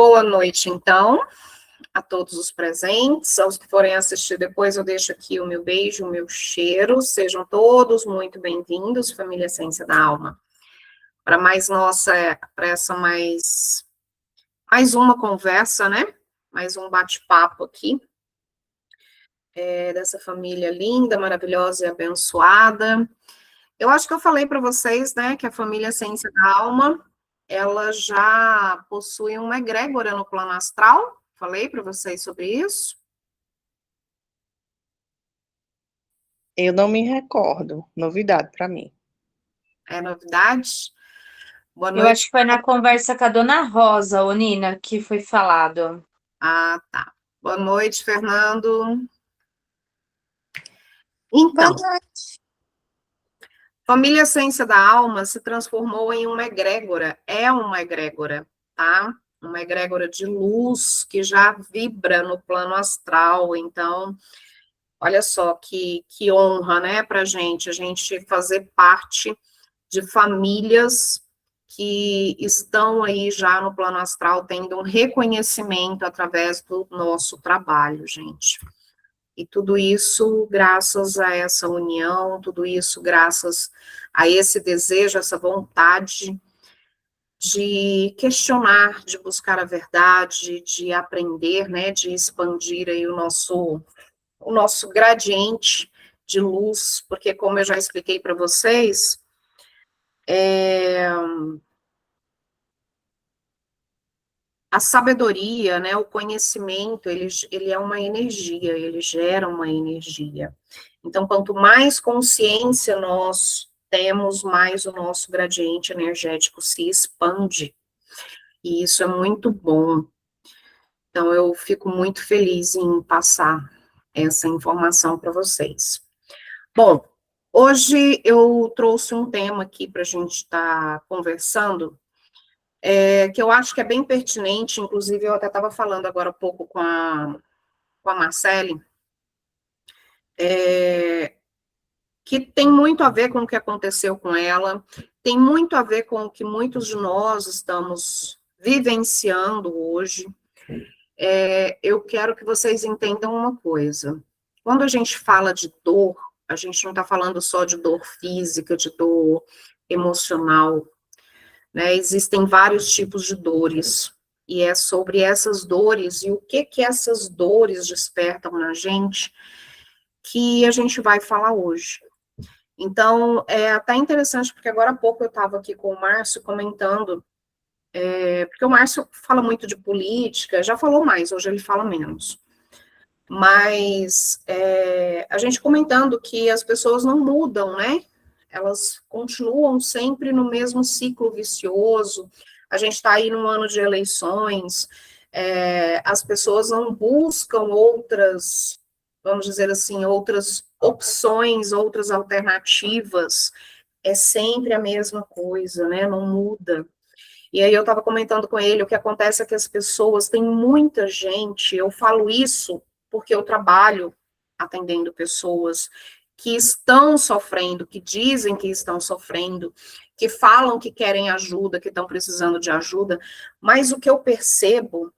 Boa noite, então, a todos os presentes, aos que forem assistir depois, eu deixo aqui o meu beijo, o meu cheiro, sejam todos muito bem-vindos, família Essência da Alma, para essa mais uma conversa, né, mais um bate-papo aqui, dessa família linda, maravilhosa e abençoada. Eu acho que eu falei para vocês, né, que a família Essência da Alma, ela já possui uma egrégora no plano astral. Falei para vocês sobre isso? Eu não me recordo. Novidade para mim. É novidade? Boa Eu acho noite. que foi na conversa com a dona Rosa, ô Nina, que foi falado. Ah, tá. Boa noite, Fernando. Então, família Essência da Alma se transformou em uma egrégora, é uma egrégora, tá? Uma egrégora de luz que já vibra no plano astral. Então, olha só que honra, né, para a gente fazer parte de famílias que estão aí já no plano astral tendo um reconhecimento através do nosso trabalho, gente. E tudo isso graças a essa união, tudo isso graças a esse desejo, essa vontade de questionar, de buscar a verdade, de aprender, né, de expandir aí o nosso gradiente de luz, porque como eu já expliquei para vocês, a sabedoria, né, o conhecimento, ele é uma energia, ele gera uma energia. Então, quanto mais consciência nós temos, mais o nosso gradiente energético se expande. E isso é muito bom. Então, eu fico muito feliz em passar essa informação para vocês. Bom, hoje eu trouxe um tema aqui para a gente estar conversando, que eu acho que é bem pertinente, inclusive eu até estava falando agora há pouco com a Marcele, que tem muito a ver com o que aconteceu com ela, tem muito a ver com o que muitos de nós estamos vivenciando hoje. Eu quero que vocês entendam uma coisa. Quando a gente fala de dor, a gente não está falando só de dor física, de dor emocional, né? Existem vários tipos de dores, e é sobre essas dores e o que essas dores despertam na gente que a gente vai falar hoje. Então, é até interessante, porque agora há pouco eu estava aqui com o Márcio comentando, porque o Márcio fala muito de política, já falou mais, hoje ele fala menos. Mas a gente comentando que as pessoas não mudam, né? Elas continuam sempre no mesmo ciclo vicioso. A gente está aí num ano de eleições, as pessoas não buscam outras, vamos dizer assim, outras opções, outras alternativas. É sempre a mesma coisa, né? Não muda. E aí eu estava comentando com ele, o que acontece é que as pessoas, tem muita gente, eu falo isso porque eu trabalho atendendo pessoas que estão sofrendo, que dizem que estão sofrendo, que falam que querem ajuda, que estão precisando de ajuda, mas o que eu percebo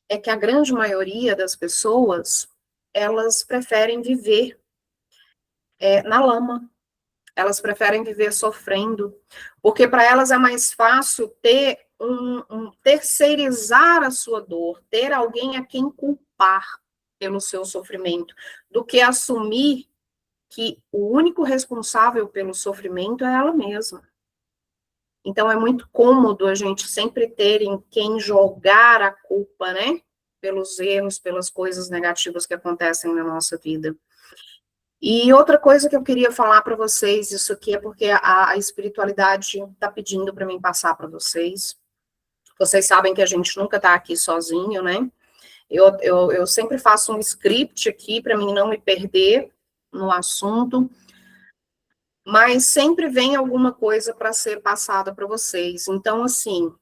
é que a grande maioria das pessoas, elas preferem viver na lama, elas preferem viver sofrendo, porque para elas é mais fácil ter terceirizar a sua dor, ter alguém a quem culpar pelo seu sofrimento, do que assumir que o único responsável pelo sofrimento é ela mesma. Então, é muito cômodo a gente sempre ter em quem jogar a culpa, né? Pelos erros, pelas coisas negativas que acontecem na nossa vida. E outra coisa que eu queria falar para vocês, isso aqui é porque a espiritualidade está pedindo para mim passar para vocês. Vocês sabem que a gente nunca está aqui sozinho, né? Eu sempre faço um script aqui para mim não me perder no assunto, mas sempre vem alguma coisa para ser passada para vocês. Então, assim,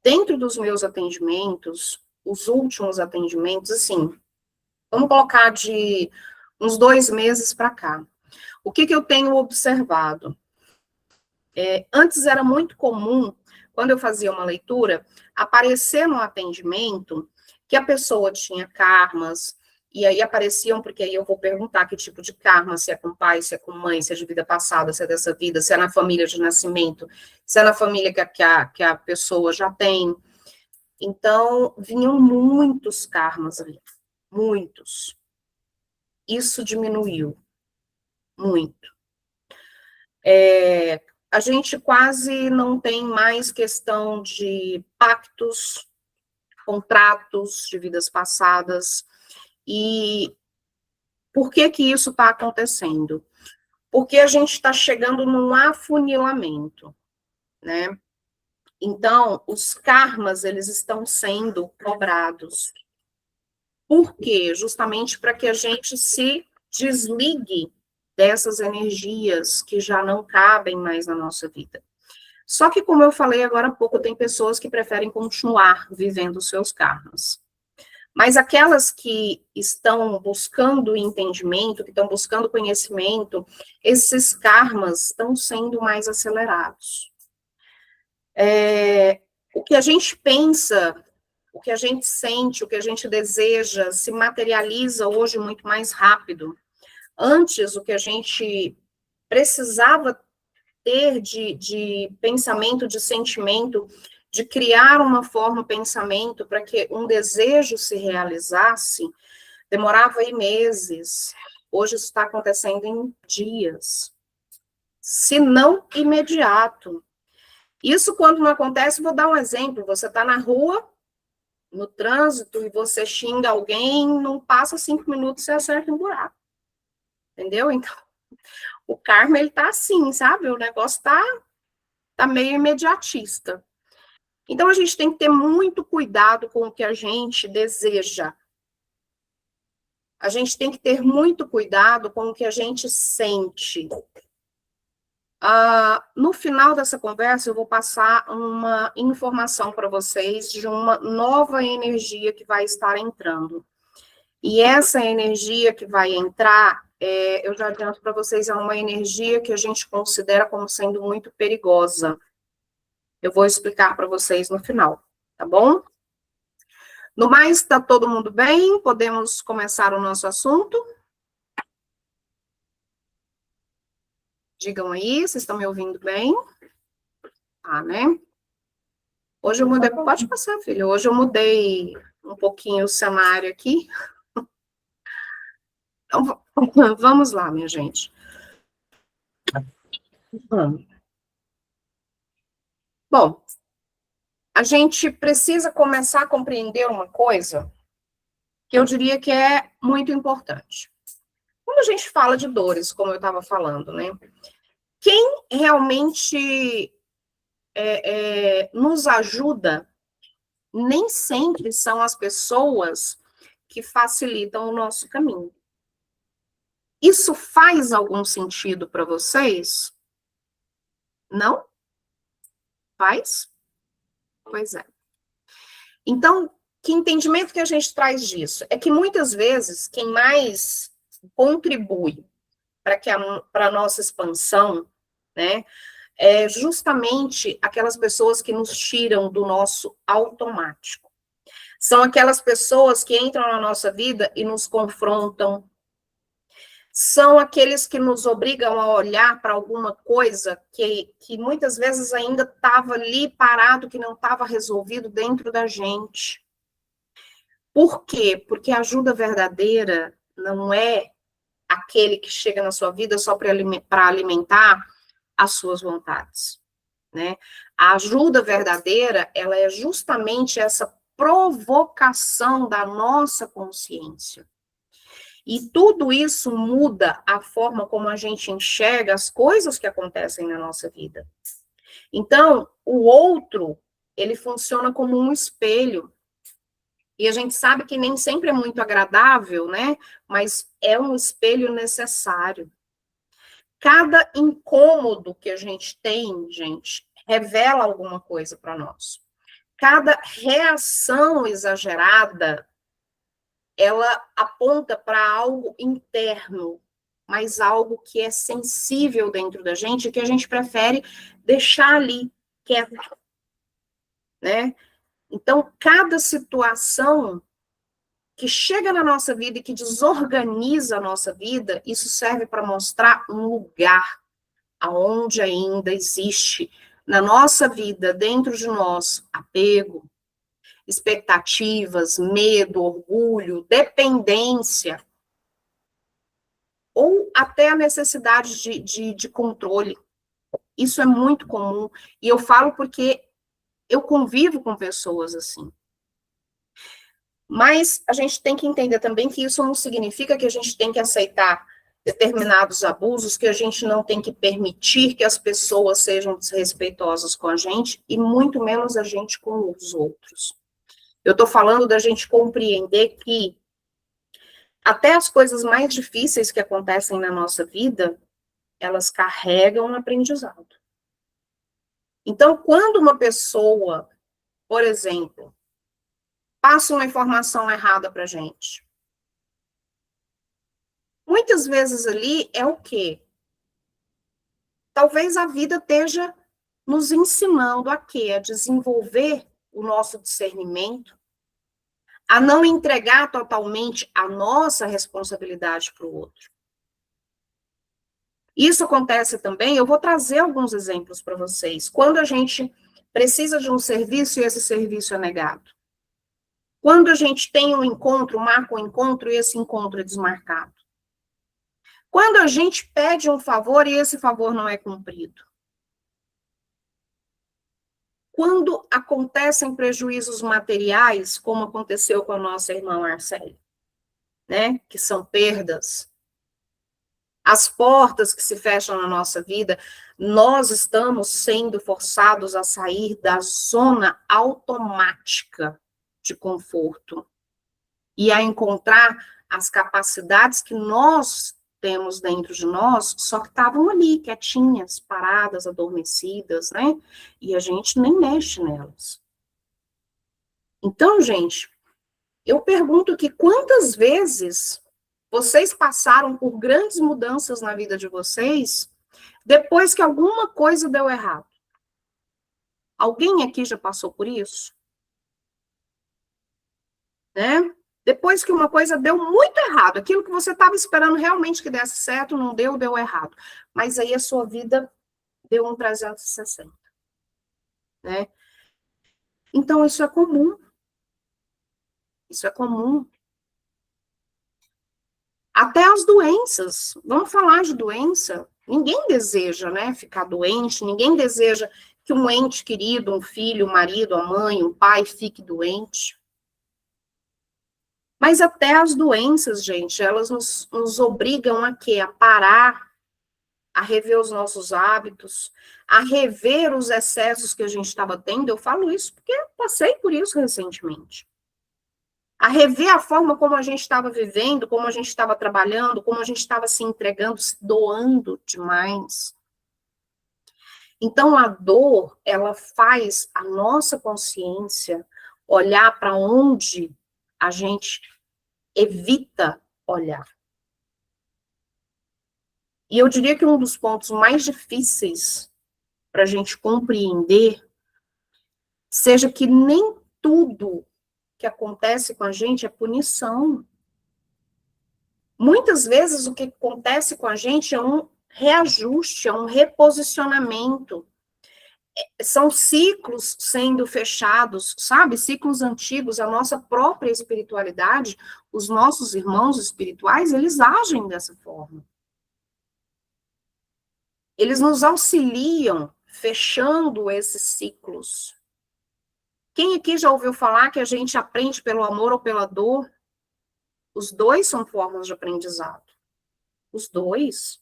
dentro dos meus atendimentos, os últimos atendimentos, assim, vamos colocar de uns 2 meses para cá. O que eu tenho observado? Antes era muito comum quando eu fazia uma leitura, aparecer no atendimento que a pessoa tinha karmas, e aí apareciam, porque aí eu vou perguntar que tipo de karma, se é com pai, se é com mãe, se é de vida passada, se é dessa vida, se é na família de nascimento, se é na família que a pessoa já tem. Então, vinham muitos karmas ali, muitos. Isso diminuiu muito. A gente quase não tem mais questão de pactos, contratos de vidas passadas. E por que que isso está acontecendo? Porque a gente está chegando num afunilamento, né? Então, os karmas, eles estão sendo cobrados. Por quê? Justamente para que a gente se desligue dessas energias que já não cabem mais na nossa vida. Só que, como eu falei agora há pouco, tem pessoas que preferem continuar vivendo os seus karmas. Mas aquelas que estão buscando entendimento, que estão buscando conhecimento, esses karmas estão sendo mais acelerados. O que a gente pensa, o que a gente sente, o que a gente deseja, se materializa hoje muito mais rápido. Antes, o que a gente precisava ter de pensamento, de sentimento, de criar uma forma de pensamento para que um desejo se realizasse, demorava aí meses. Hoje isso está acontecendo em dias, se não imediato. Isso quando não acontece, vou dar um exemplo, você está na rua, no trânsito, e você xinga alguém, não passa 5 minutos, você acerta um buraco. Entendeu? Então, o karma, ele tá assim, sabe? O negócio tá meio imediatista. Então, a gente tem que ter muito cuidado com o que a gente deseja. A gente tem que ter muito cuidado com o que a gente sente. No final dessa conversa, eu vou passar uma informação para vocês de uma nova energia que vai estar entrando. E essa energia que vai entrar, eu já adianto para vocês, é uma energia que a gente considera como sendo muito perigosa. Eu vou explicar para vocês no final, tá bom? No mais, está todo mundo bem? Podemos começar o nosso assunto? Digam aí, vocês estão me ouvindo bem? Tá, né? Hoje eu mudei, pode passar, filho. Hoje eu mudei um pouquinho o cenário aqui. Então, vamos lá, minha gente. Bom, a gente precisa começar a compreender uma coisa que eu diria que é muito importante. Quando a gente fala de dores, como eu estava falando, né? Quem realmente nos ajuda nem sempre são as pessoas que facilitam o nosso caminho. Isso faz algum sentido para vocês? Não? Faz? Pois é. Então, que entendimento que a gente traz disso? É que muitas vezes quem mais contribui para a nossa expansão, né, é justamente aquelas pessoas que nos tiram do nosso automático. São aquelas pessoas que entram na nossa vida e nos confrontam. São aqueles que nos obrigam a olhar para alguma coisa que muitas vezes ainda estava ali parado, que não estava resolvido dentro da gente. Por quê? Porque a ajuda verdadeira não é aquele que chega na sua vida só para alimentar as suas vontades, né? A ajuda verdadeira, ela é justamente essa provocação da nossa consciência. E tudo isso muda a forma como a gente enxerga as coisas que acontecem na nossa vida. Então, o outro, ele funciona como um espelho. E a gente sabe que nem sempre é muito agradável, né? Mas é um espelho necessário. Cada incômodo que a gente tem, gente, revela alguma coisa para nós. Cada reação exagerada, ela aponta para algo interno, mas algo que é sensível dentro da gente, que a gente prefere deixar ali quieto. né? Então, cada situação que chega na nossa vida e que desorganiza a nossa vida, isso serve para mostrar um lugar aonde ainda existe na nossa vida, dentro de nós, apego, expectativas, medo, orgulho, dependência, ou até a necessidade de controle. Isso é muito comum, e eu falo porque eu convivo com pessoas assim. Mas a gente tem que entender também que isso não significa que a gente tem que aceitar determinados abusos, que a gente não tem que permitir que as pessoas sejam desrespeitosas com a gente, e muito menos a gente com os outros. Eu estou falando da gente compreender que até as coisas mais difíceis que acontecem na nossa vida, elas carregam um aprendizado. Então, quando uma pessoa, por exemplo, passa uma informação errada para a gente, muitas vezes ali é o quê? Talvez a vida esteja nos ensinando a quê? A desenvolver o nosso discernimento, a não entregar totalmente a nossa responsabilidade para o outro. Isso acontece também, eu vou trazer alguns exemplos para vocês. Quando a gente precisa de um serviço e esse serviço é negado. Quando a gente tem um encontro, marca um encontro e esse encontro é desmarcado. Quando a gente pede um favor e esse favor não é cumprido. Quando acontecem prejuízos materiais, como aconteceu com a nossa irmã Marcele, né? Que são perdas. As portas que se fecham na nossa vida, nós estamos sendo forçados a sair da zona automática de conforto e a encontrar as capacidades que nós temos dentro de nós, só que estavam ali, quietinhas, paradas, adormecidas, né? E a gente nem mexe nelas. Então, gente, eu pergunto que quantas vezes vocês passaram por grandes mudanças na vida de vocês depois que alguma coisa deu errado? Alguém aqui já passou por isso? Né? Depois que uma coisa deu muito errado, aquilo que você estava esperando realmente que desse certo, não deu, deu errado. Mas aí a sua vida deu um 360. Né? Então, isso é comum. Isso é comum. Até as doenças. Vamos falar de doença. Ninguém deseja, né, ficar doente, ninguém deseja que um ente querido, um filho, um marido, a mãe, um pai fique doente. Mas até as doenças, gente, elas nos obrigam a quê? A parar, a rever os nossos hábitos, a rever os excessos que a gente estava tendo. Eu falo isso porque eu passei por isso recentemente. A rever a forma como a gente estava vivendo, como a gente estava trabalhando, como a gente estava se entregando, se doando demais. Então, a dor, ela faz a nossa consciência olhar para onde a gente evita olhar. E eu diria que um dos pontos mais difíceis para a gente compreender seja que nem tudo que acontece com a gente é punição. Muitas vezes o que acontece com a gente é um reajuste, é um reposicionamento. São ciclos sendo fechados, sabe? Ciclos antigos, a nossa própria espiritualidade, os nossos irmãos espirituais, eles agem dessa forma. Eles nos auxiliam fechando esses ciclos. Quem aqui já ouviu falar que a gente aprende pelo amor ou pela dor? Os dois são formas de aprendizado. Os dois.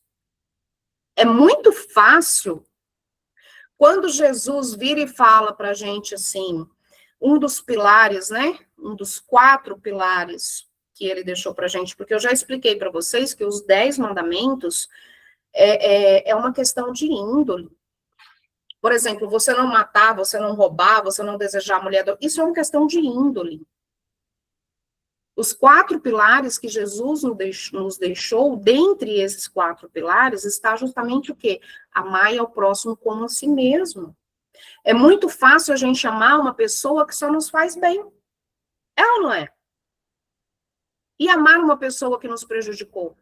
É muito fácil. Quando Jesus vira e fala para a gente assim, um dos pilares, né? Um dos 4 pilares que ele deixou para a gente, porque eu já expliquei para vocês que os 10 mandamentos é uma questão de índole. Por exemplo, você não matar, você não roubar, você não desejar a mulher, isso é uma questão de índole. Os 4 pilares que Jesus nos deixou, dentre esses 4 pilares, está justamente o quê? Amar ao próximo como a si mesmo. É muito fácil a gente amar uma pessoa que só nos faz bem. É ou não é? E amar uma pessoa que nos prejudicou?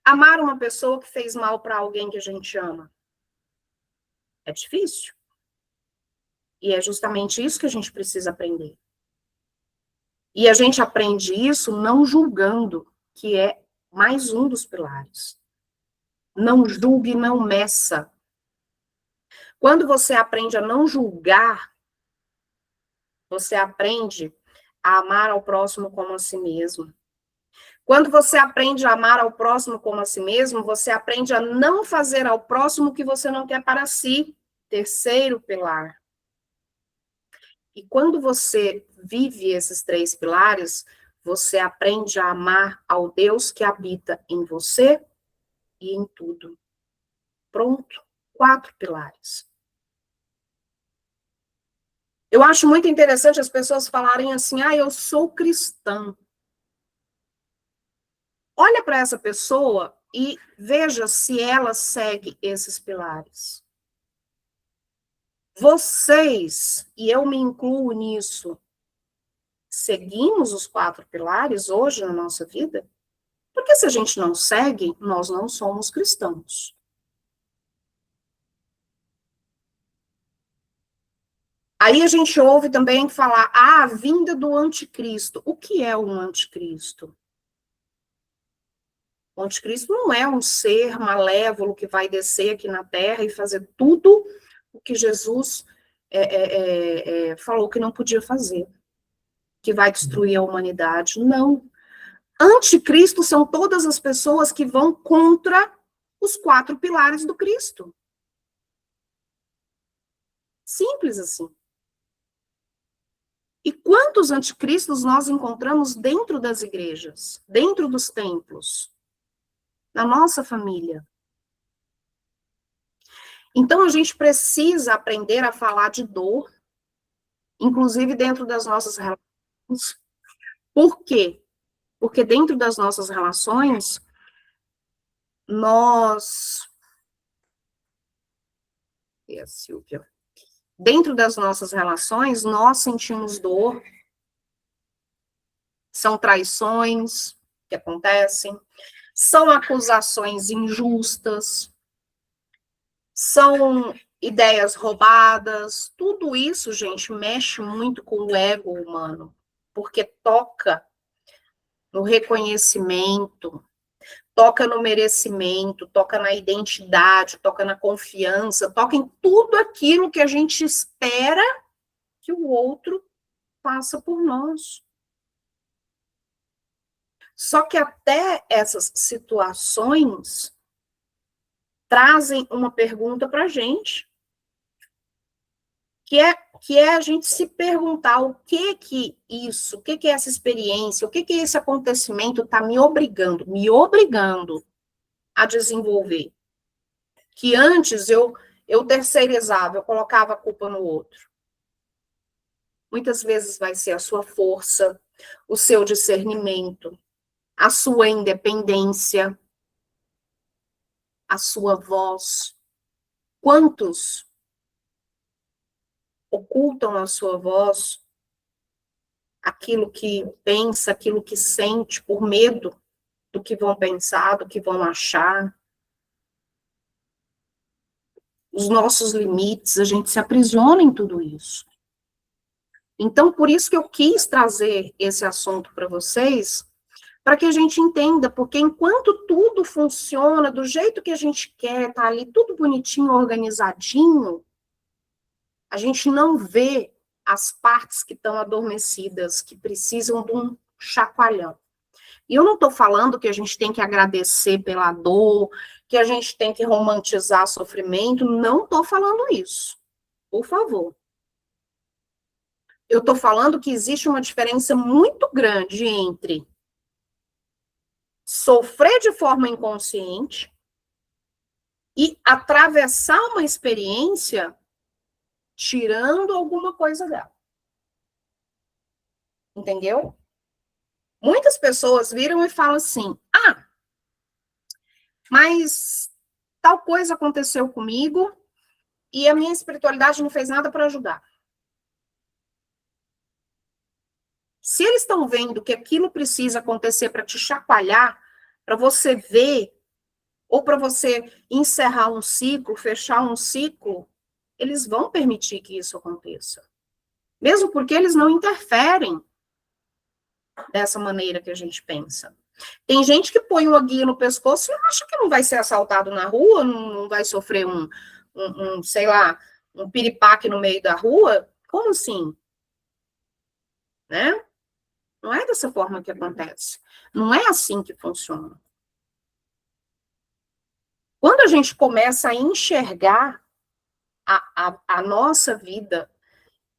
Amar uma pessoa que fez mal para alguém que a gente ama? É difícil. E é justamente isso que a gente precisa aprender. E a gente aprende isso não julgando, que é mais um dos pilares. Não julgue, não meça. Quando você aprende a não julgar, você aprende a amar ao próximo como a si mesmo. Quando você aprende a amar ao próximo como a si mesmo, você aprende a não fazer ao próximo o que você não quer para si. Terceiro pilar. E quando você vive esses três pilares, você aprende a amar ao Deus que habita em você e em tudo. Pronto. 4 pilares. Eu acho muito interessante as pessoas falarem assim, eu sou cristã. Olha para essa pessoa e veja se ela segue esses pilares. Vocês, e eu me incluo nisso, seguimos os 4 pilares hoje na nossa vida? Porque se a gente não segue, nós não somos cristãos. Aí a gente ouve também falar, a vinda do anticristo. O que é um anticristo? O anticristo não é um ser malévolo que vai descer aqui na Terra e fazer tudo o que Jesus falou que não podia fazer, que vai destruir a humanidade. Não. Anticristo são todas as pessoas que vão contra os 4 pilares do Cristo. Simples assim. E quantos anticristos nós encontramos dentro das igrejas, dentro dos templos, na nossa família? Então, a gente precisa aprender a falar de dor, inclusive dentro das nossas relações. Por quê? Porque dentro das nossas relações, E a Silvia? Dentro das nossas relações, nós sentimos dor, são traições que acontecem, são acusações injustas, são ideias roubadas, tudo isso, gente, mexe muito com o ego humano, porque toca no reconhecimento, toca no merecimento, toca na identidade, toca na confiança, toca em tudo aquilo que a gente espera que o outro faça por nós. Só que até essas situações trazem uma pergunta para a gente, que é a gente se perguntar o que essa experiência, o que esse acontecimento está me obrigando a desenvolver. Que antes eu terceirizava, eu colocava a culpa no outro. Muitas vezes vai ser a sua força, o seu discernimento, a sua independência, a sua voz. Quantos ocultam a sua voz, aquilo que pensa, aquilo que sente, por medo do que vão pensar, do que vão achar? Os nossos limites, a gente se aprisiona em tudo isso. Então, por isso que eu quis trazer esse assunto para vocês, para que a gente entenda, porque enquanto tudo funciona do jeito que a gente quer, tá ali tudo bonitinho, organizadinho, a gente não vê as partes que estão adormecidas, que precisam de um chacoalhão. E eu não estou falando que a gente tem que agradecer pela dor, que a gente tem que romantizar sofrimento, não estou falando isso. Por favor. Eu estou falando que existe uma diferença muito grande entre sofrer de forma inconsciente e atravessar uma experiência tirando alguma coisa dela. Entendeu? Muitas pessoas viram e falam assim, mas tal coisa aconteceu comigo e a minha espiritualidade não fez nada para ajudar. Se eles estão vendo que aquilo precisa acontecer para te chacoalhar, para você ver, ou para você encerrar um ciclo, fechar um ciclo, eles vão permitir que isso aconteça. Mesmo porque eles não interferem dessa maneira que a gente pensa. Tem gente que põe uma guia no pescoço e acha que não vai ser assaltado na rua, não vai sofrer sei lá, um piripaque no meio da rua. Como assim? Né? Não é dessa forma que acontece. Não é assim que funciona. Quando a gente começa a enxergar a nossa vida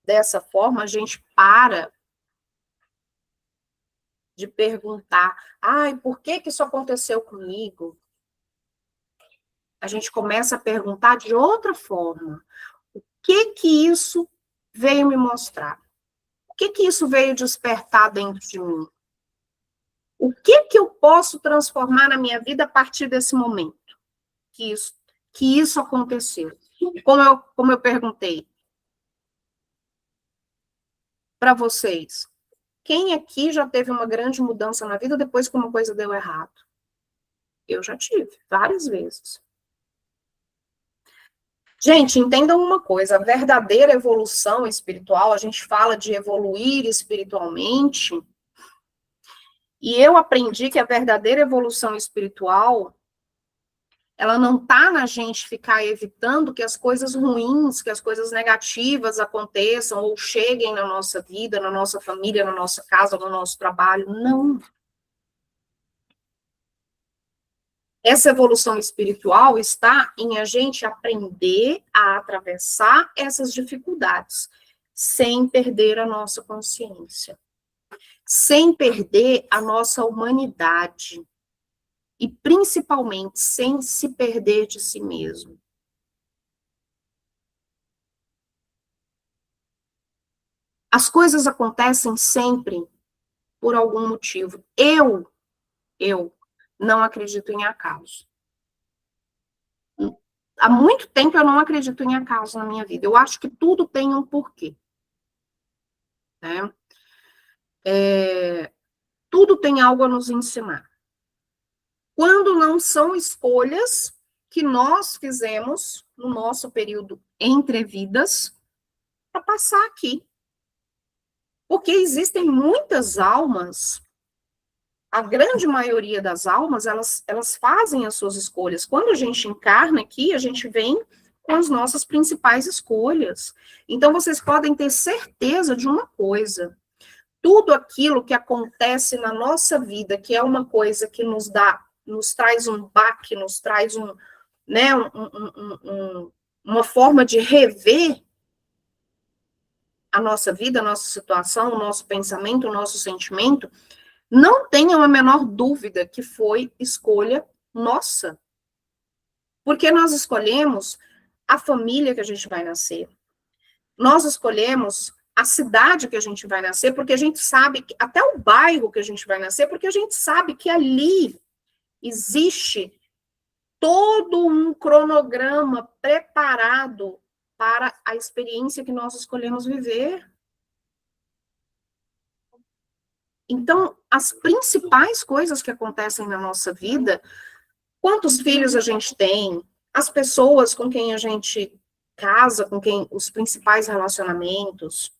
dessa forma, a gente para de perguntar, ai, por que isso aconteceu comigo? A gente começa a perguntar de outra forma. O que isso veio me mostrar? O que isso veio despertar dentro de mim? O que eu posso transformar na minha vida a partir desse momento que isso aconteceu? Como eu perguntei para vocês, quem aqui já teve uma grande mudança na vida depois que uma coisa deu errado? Eu já tive, várias vezes. Gente, entendam uma coisa, a verdadeira evolução espiritual, a gente fala de evoluir espiritualmente, e eu aprendi que a verdadeira evolução espiritual, ela não está na gente ficar evitando que as coisas ruins, que as coisas negativas aconteçam ou cheguem na nossa vida, na nossa família, na nossa casa, no nosso trabalho. Não. Essa evolução espiritual está em a gente aprender a atravessar essas dificuldades, sem perder a nossa consciência, sem perder a nossa humanidade. E, principalmente, sem se perder de si mesmo. As coisas acontecem sempre por algum motivo. Eu não acredito em acaso. Há muito tempo eu não acredito em acaso na minha vida. Eu acho que tudo tem um porquê. Né? Tudo tem algo a nos ensinar. Quando não são escolhas que nós fizemos no nosso período entre vidas para passar aqui. Porque existem muitas almas, a grande maioria das almas, elas fazem as suas escolhas. Quando a gente encarna aqui, a gente vem com as nossas principais escolhas. Então, vocês podem ter certeza de uma coisa. Tudo aquilo que acontece na nossa vida, que é uma coisa que nos traz um baque, nos traz uma forma de rever a nossa vida, a nossa situação, o nosso pensamento, o nosso sentimento, não tenham a menor dúvida que foi escolha nossa. Porque nós escolhemos a família que a gente vai nascer. Nós escolhemos a cidade que a gente vai nascer, porque a gente sabe, até o bairro que a gente vai nascer, porque a gente sabe que ali existe todo um cronograma preparado para a experiência que nós escolhemos viver. Então, as principais coisas que acontecem na nossa vida, quantos filhos a gente tem, as pessoas com quem a gente casa, com quem os principais relacionamentos,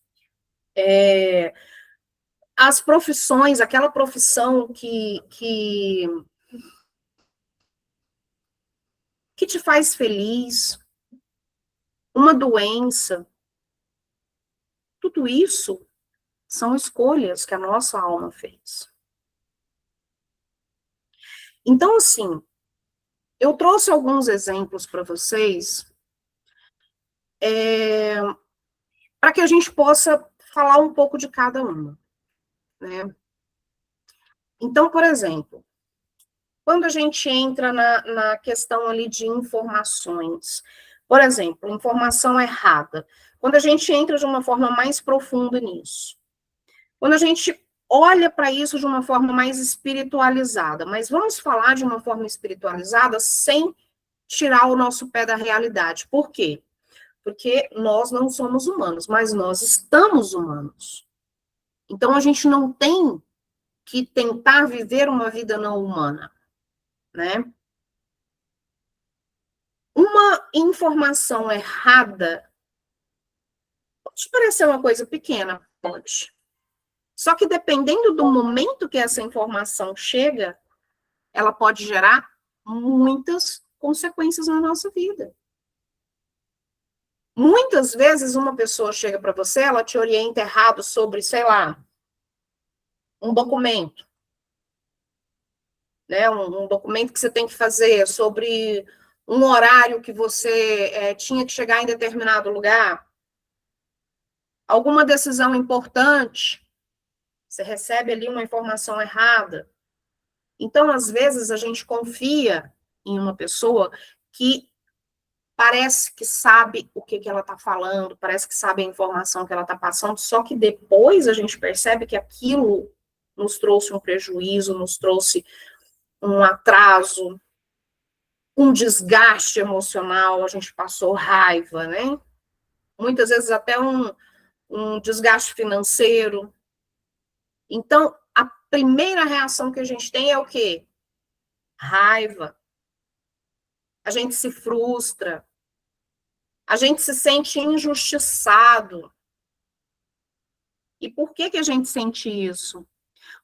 as profissões, aquela profissão que te faz feliz, uma doença, tudo isso são escolhas que a nossa alma fez. Então, assim, eu trouxe alguns exemplos para vocês, para que a gente possa falar um pouco de cada uma, né? Então, por exemplo, quando a gente entra na questão ali de informações, por exemplo, informação errada, quando a gente entra de uma forma mais profunda nisso, quando a gente olha para isso de uma forma mais espiritualizada, mas vamos falar de uma forma espiritualizada sem tirar o nosso pé da realidade. Por quê? porque nós não somos humanos, mas nós estamos humanos. Então, a gente não tem que tentar viver uma vida não humana, né? Uma informação errada pode parecer uma coisa pequena, pode. Só que dependendo do momento que essa informação chega, ela pode gerar muitas consequências na nossa vida. Muitas vezes uma pessoa chega para você, ela te orienta errado sobre, sei lá, um documento, né? Um documento que você tem que fazer sobre um horário que você tinha que chegar em determinado lugar, alguma decisão importante, você recebe ali uma informação errada. Então, às vezes, a gente confia em uma pessoa que parece que sabe o que ela está falando, parece que sabe a informação que ela está passando, só que depois a gente percebe que aquilo nos trouxe um prejuízo, nos trouxe um atraso, um desgaste emocional, a gente passou raiva, né? Muitas vezes até um desgaste financeiro. Então, a primeira reação que a gente tem é o quê? Raiva. A gente se frustra. A gente se sente injustiçado. E por que a gente sente isso?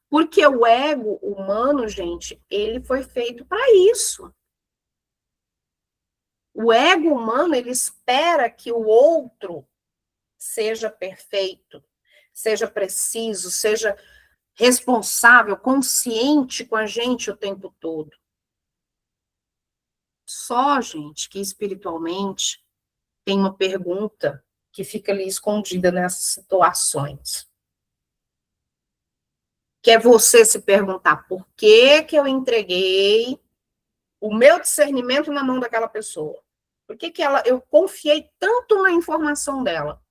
Porque o ego humano, gente, ele foi feito para isso. O ego humano, ele espera que o outro seja perfeito, seja preciso, seja responsável, consciente com a gente o tempo todo. Só, gente, que espiritualmente tem uma pergunta que fica ali escondida nessas situações. Que é você se perguntar por que eu entreguei o meu discernimento na mão daquela pessoa. Por que eu confiei tanto na informação dela?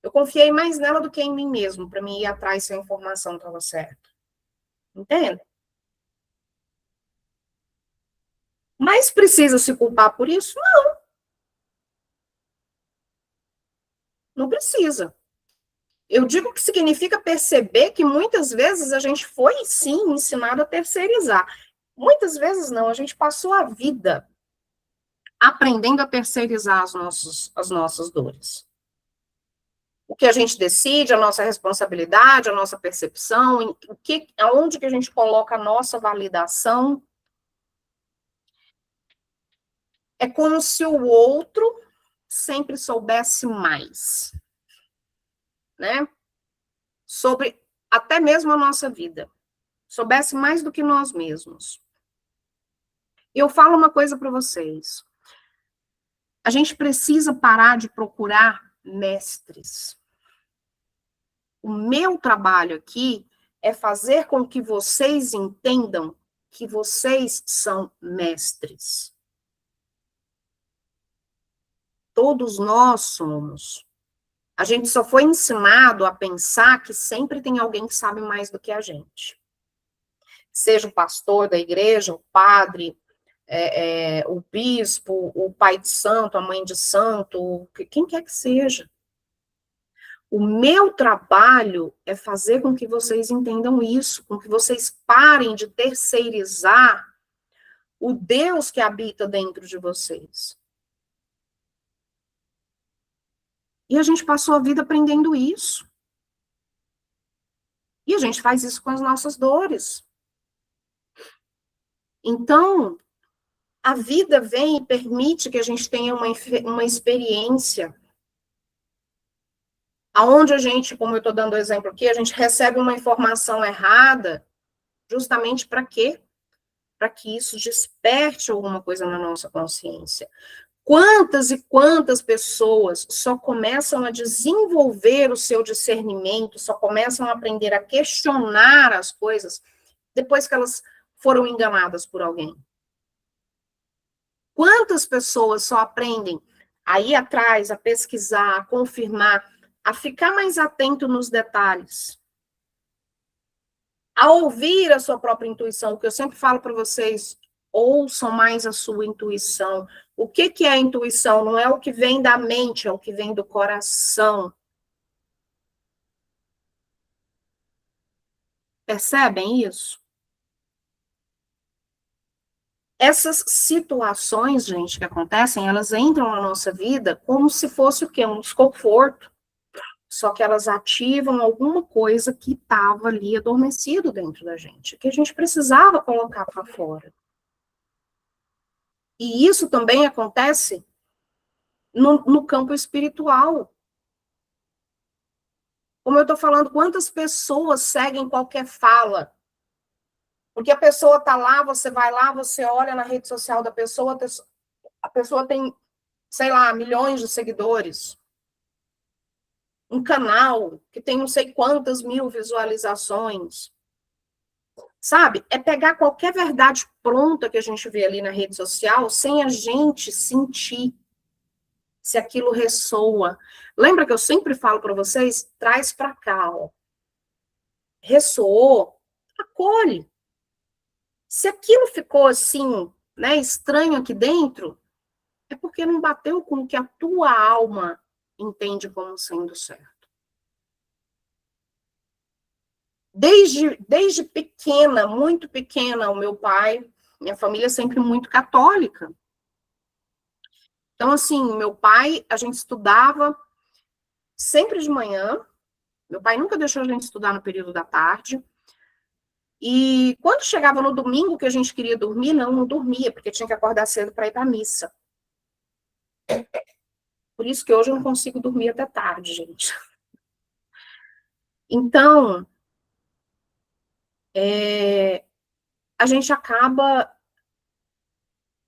Eu confiei mais nela do que em mim mesmo, para mim ir atrás se a informação estava certa. Entende? Mas precisa se culpar por isso? Não. Não precisa. Eu digo que significa perceber que muitas vezes a gente foi, sim, ensinado a terceirizar. Muitas vezes não, a gente passou a vida aprendendo a terceirizar as nossas dores. O que a gente decide, a nossa responsabilidade, a nossa percepção, aonde que a gente coloca a nossa validação. É como se o outro sempre soubesse mais, né? Sobre até mesmo a nossa vida. Soubesse mais do que nós mesmos. E eu falo uma coisa para vocês. A gente precisa parar de procurar mestres. O meu trabalho aqui é fazer com que vocês entendam que vocês são mestres. Todos nós somos. A gente só foi ensinado a pensar que sempre tem alguém que sabe mais do que a gente. Seja o pastor da igreja, o padre, o bispo, o pai de santo, a mãe de santo, quem quer que seja. O meu trabalho é fazer com que vocês entendam isso, com que vocês parem de terceirizar o Deus que habita dentro de vocês. E a gente passou a vida aprendendo isso. E a gente faz isso com as nossas dores. Então, a vida vem e permite que a gente tenha uma experiência aonde a gente, como eu estou dando o exemplo aqui, a gente recebe uma informação errada, justamente para quê? Para que isso desperte alguma coisa na nossa consciência. Quantas e quantas pessoas só começam a desenvolver o seu discernimento, só começam a aprender a questionar as coisas depois que elas foram enganadas por alguém? Quantas pessoas só aprendem a ir atrás, a pesquisar, a confirmar, a ficar mais atento nos detalhes, a ouvir a sua própria intuição, o que eu sempre falo para vocês, ouçam mais a sua intuição, O que é a intuição? Não é o que vem da mente, é o que vem do coração. Percebem isso? Essas situações, gente, que acontecem, elas entram na nossa vida como se fosse o quê? Um desconforto. Só que elas ativam alguma coisa que estava ali adormecido dentro da gente, que a gente precisava colocar para fora. E isso também acontece no campo espiritual. Como eu estou falando, quantas pessoas seguem qualquer fala? Porque a pessoa está lá, você vai lá, você olha na rede social da pessoa, a pessoa tem, sei lá, milhões de seguidores. Um canal que tem não sei quantas mil visualizações. Sabe? É pegar qualquer verdade pronta que a gente vê ali na rede social sem a gente sentir se aquilo ressoa. Lembra que eu sempre falo para vocês? Traz para cá, ó. Ressoou, acolhe. Se aquilo ficou assim, né, estranho aqui dentro, é porque não bateu com o que a tua alma entende como sendo certo. Desde pequena, muito pequena, o meu pai, minha família é sempre muito católica. Então, assim, meu pai, a gente estudava sempre de manhã. Meu pai nunca deixou a gente estudar no período da tarde. E quando chegava no domingo que a gente queria dormir, não dormia, porque tinha que acordar cedo para ir para a missa. Por isso que hoje eu não consigo dormir até tarde, gente. Então, a gente acaba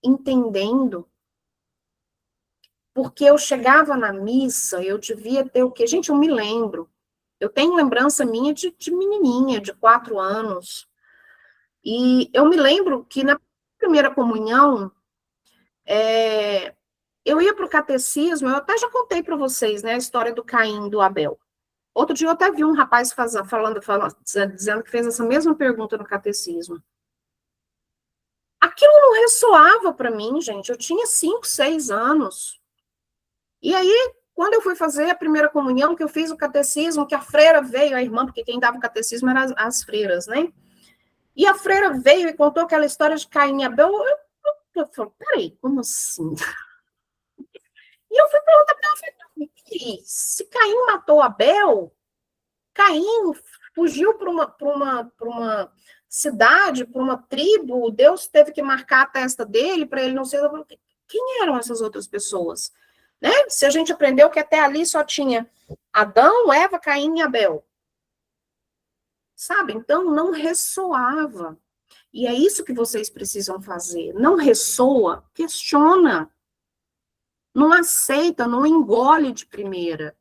entendendo, porque eu chegava na missa, eu devia ter o quê? Gente, eu me lembro. Eu tenho lembrança minha de menininha, de 4 anos. E eu me lembro que na primeira comunhão, eu ia para o catecismo, eu até já contei para vocês, né, a história do Caim e do Abel. Outro dia eu até vi um rapaz dizendo que fez essa mesma pergunta no catecismo. Aquilo não ressoava para mim, gente. Eu tinha 5, 6 anos. E aí, quando eu fui fazer a primeira comunhão, que eu fiz o catecismo, que a freira veio, a irmã, porque quem dava o catecismo eram as freiras, né? E a freira veio e contou aquela história de Caim e Abel. Eu falei, peraí, como assim? E eu fui perguntar para ela, se Caim matou Abel, Caim fugiu para uma cidade, para uma tribo, Deus teve que marcar a testa dele para ele não ser... Quem eram essas outras pessoas? Né? Se a gente aprendeu que até ali só tinha Adão, Eva, Caim e Abel. Sabe? Então, não ressoava. E é isso que vocês precisam fazer. Não ressoa, questiona. Não aceita, não engole de primeira.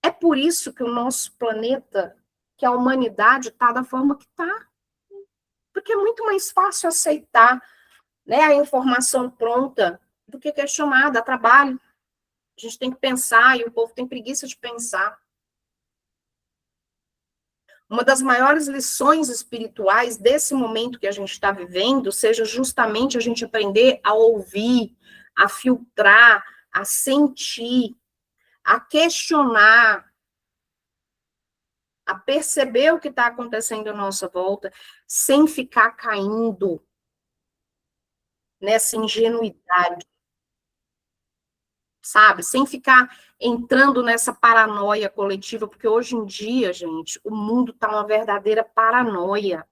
É por isso que o nosso planeta, que a humanidade está da forma que está. Porque é muito mais fácil aceitar, né, a informação pronta do que questionar, dá trabalho. A gente tem que pensar e o povo tem preguiça de pensar. Uma das maiores lições espirituais desse momento que a gente está vivendo seja justamente a gente aprender a ouvir, a filtrar, a sentir, a questionar, a perceber o que está acontecendo à nossa volta, sem ficar caindo nessa ingenuidade, sabe? Sem ficar entrando nessa paranoia coletiva, porque hoje em dia, gente, o mundo está uma verdadeira paranoia.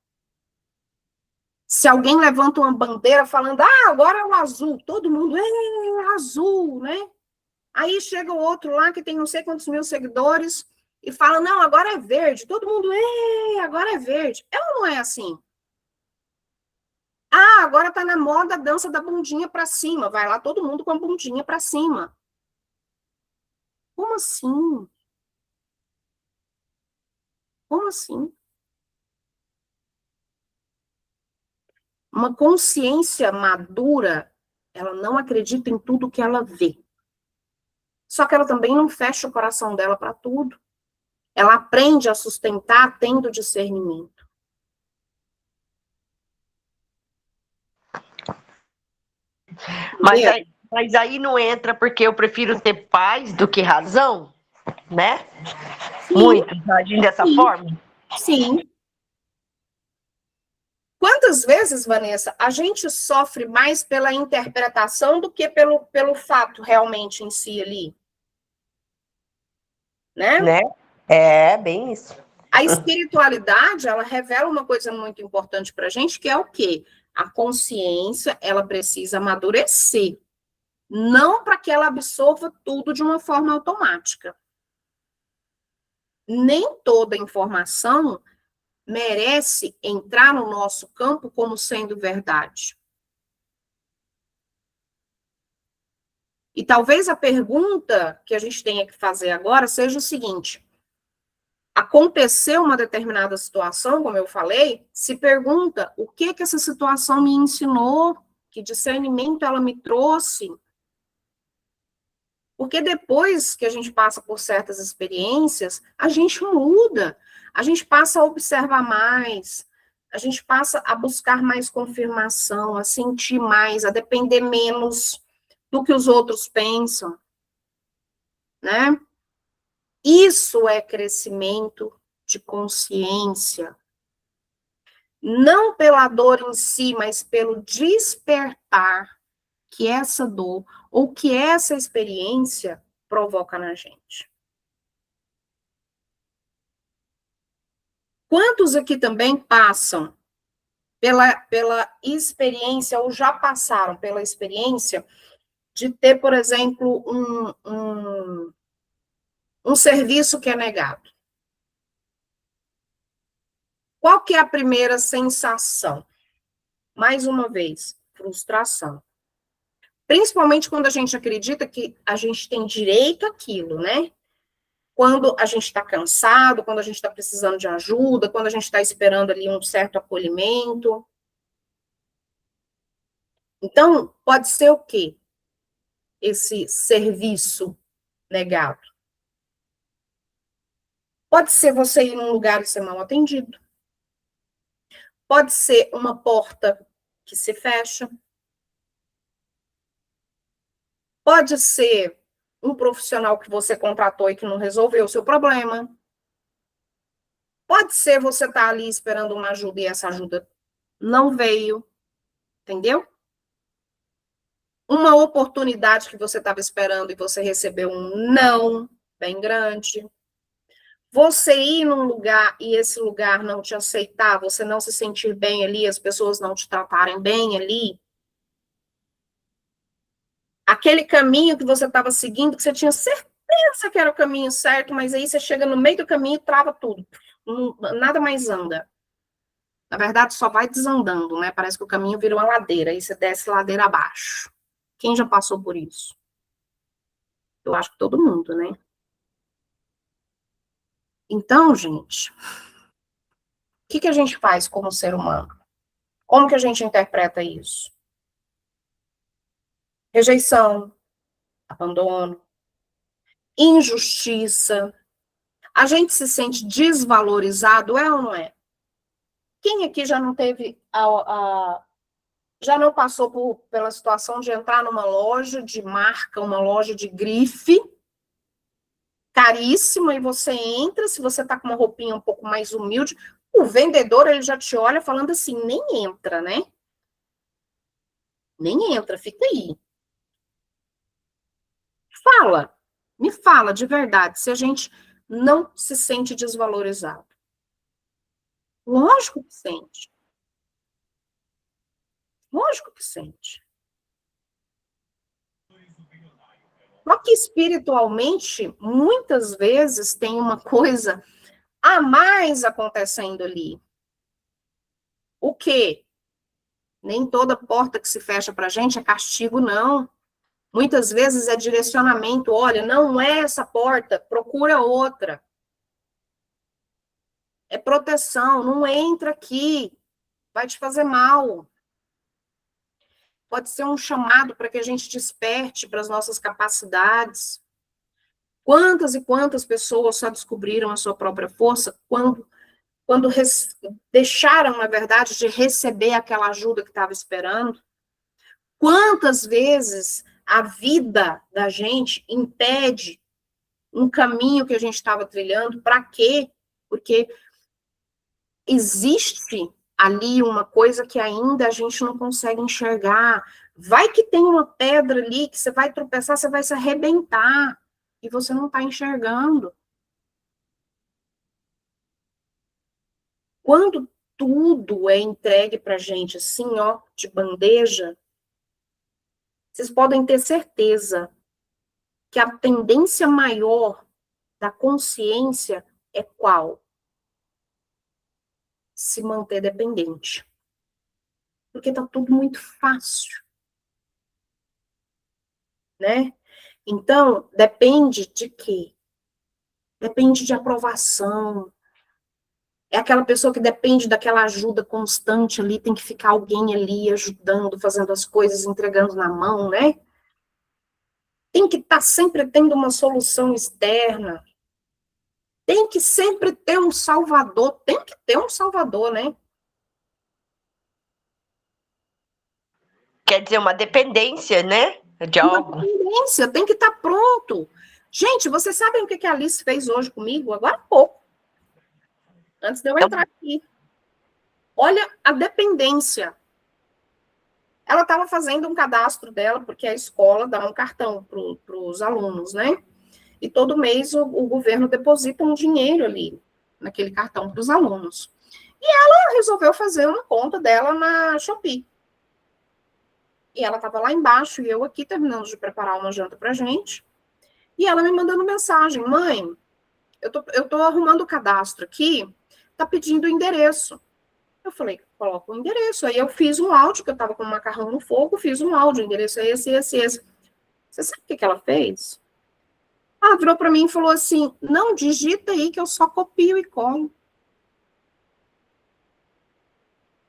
Se alguém levanta uma bandeira falando, agora é o azul, todo mundo, é azul, né? Aí chega o outro lá que tem não sei quantos mil seguidores e fala, não, agora é verde. Todo mundo, agora é verde. É ou não é assim? Agora tá na moda a dança da bundinha para cima. Vai lá todo mundo com a bundinha para cima. Como assim? Como assim? Uma consciência madura, ela não acredita em tudo que ela vê. Só que ela também não fecha o coração dela para tudo. Ela aprende a sustentar tendo discernimento. Mas Entendeu? aí, mas aí não entra porque eu prefiro ter paz do que razão, né? Sim, Muito, agindo dessa sim, forma. sim. Quantas vezes, Vanessa, a gente sofre mais pela interpretação do que pelo fato realmente em si ali, né? Né? É, bem isso. A espiritualidade, ela revela uma coisa muito importante para a gente, que é o quê? A consciência, ela precisa amadurecer, não para que ela absorva tudo de uma forma automática. Nem toda informação merece entrar no nosso campo como sendo verdade. E talvez a pergunta que a gente tenha que fazer agora seja o seguinte: aconteceu uma determinada situação, como eu falei, se pergunta o que essa situação me ensinou, que discernimento ela me trouxe. Porque depois que a gente passa por certas experiências, a gente muda, a gente passa a observar mais, a gente passa a buscar mais confirmação, a sentir mais, a depender menos do que os outros pensam, né? Isso é crescimento de consciência. Não pela dor em si, mas pelo despertar que essa dor ou que essa experiência provoca na gente. Quantos aqui também passam pela experiência, ou já passaram pela experiência de ter, por exemplo, um serviço que é negado? Qual que é a primeira sensação? Mais uma vez, frustração. Principalmente quando a gente acredita que a gente tem direito àquilo, né? Quando a gente está cansado, quando a gente está precisando de ajuda, quando a gente está esperando ali um certo acolhimento. Então, pode ser o quê? Esse serviço negado. Pode ser você ir num lugar e ser mal atendido. Pode ser uma porta que se fecha. Pode ser um profissional que você contratou e que não resolveu o seu problema. Pode ser você estar ali esperando uma ajuda e essa ajuda não veio. Entendeu? Uma oportunidade que você estava esperando e você recebeu um não bem grande. Você ir num lugar e esse lugar não te aceitar, você não se sentir bem ali, as pessoas não te tratarem bem ali. Aquele caminho que você estava seguindo, que você tinha certeza que era o caminho certo, mas aí você chega no meio do caminho e trava tudo. Nada mais anda. Na verdade, só vai desandando, né? Parece que o caminho vira uma ladeira, aí você desce ladeira abaixo. Quem já passou por isso? Eu acho que todo mundo, né? Então, gente, o que a gente faz como ser humano? Como que a gente interpreta isso? Rejeição, abandono, injustiça. A gente se sente desvalorizado, é ou não é? Quem aqui já não teve já não passou pela situação de entrar numa loja de marca, uma loja de grife, caríssima, e você entra, se você tá com uma roupinha um pouco mais humilde, o vendedor, ele já te olha falando assim, nem entra, né? Nem entra, fica aí. Me fala de verdade, se a gente não se sente desvalorizado. Lógico que sente. Lógico que sente. Só que espiritualmente, muitas vezes tem uma coisa a mais acontecendo ali. O quê? Nem toda porta que se fecha para a gente é castigo, não. Muitas vezes é direcionamento. Olha, não é essa porta, procura outra. É proteção, não entra aqui, vai te fazer mal. Pode ser um chamado para que a gente desperte para as nossas capacidades. Quantas e quantas pessoas só descobriram a sua própria força quando deixaram, na verdade, de receber aquela ajuda que estava esperando? Quantas vezes a vida da gente impede um caminho que a gente estava trilhando? Para quê? Porque existe ali uma coisa que ainda a gente não consegue enxergar. Vai que tem uma pedra ali que você vai tropeçar, você vai se arrebentar e você não está enxergando. Quando tudo é entregue para a gente assim, ó, de bandeja, vocês podem ter certeza que a tendência maior da consciência é qual? Se manter dependente. Porque tá tudo muito fácil, né? Então, depende de quê? Depende de aprovação. É aquela pessoa que depende daquela ajuda constante ali, tem que ficar alguém ali ajudando, fazendo as coisas, entregando na mão, né? Tem que estar sempre tendo uma solução externa. Tem que sempre ter um salvador. Tem que ter um salvador, né? Quer dizer, uma dependência, né? De Uma algo. dependência, tem que estar pronto. Gente, vocês sabem o que a Alice fez hoje comigo? Agora há pouco. Antes de eu entrar aqui. Olha a dependência. Ela estava fazendo um cadastro dela, porque a escola dá um cartão para os alunos, né? E todo mês o governo deposita um dinheiro ali, naquele cartão para os alunos. E ela resolveu fazer uma conta dela na Shopee. E ela estava lá embaixo, e eu aqui terminando de preparar uma janta para gente. E ela me mandando mensagem: mãe, eu tô arrumando o cadastro aqui, tá pedindo o endereço. Eu falei: coloca o endereço. Aí eu fiz um áudio, que eu tava com o macarrão no fogo, fiz um áudio, o endereço é esse, esse, esse. Você sabe o que ela fez? Ela virou para mim e falou assim: não, digita aí que eu só copio e colo.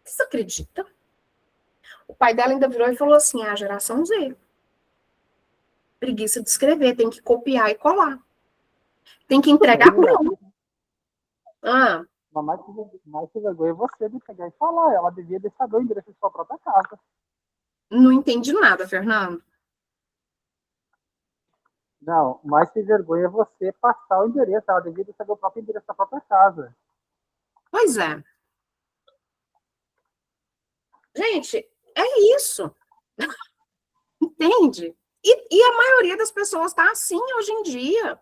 Você acredita? O pai dela ainda virou e falou assim: a geração Z. Preguiça de escrever, tem que copiar e colar. Tem que entregar pronto. Ah, Mais que vergonha é você de pegar e falar. Ela devia deixar o endereço de sua própria casa. não entendi nada, Fernando. Não, mais que vergonha é você passar o endereço. Ela devia deixar o próprio endereço da própria casa. Pois é. Gente, é isso. Entende? E a maioria das pessoas está assim hoje em dia.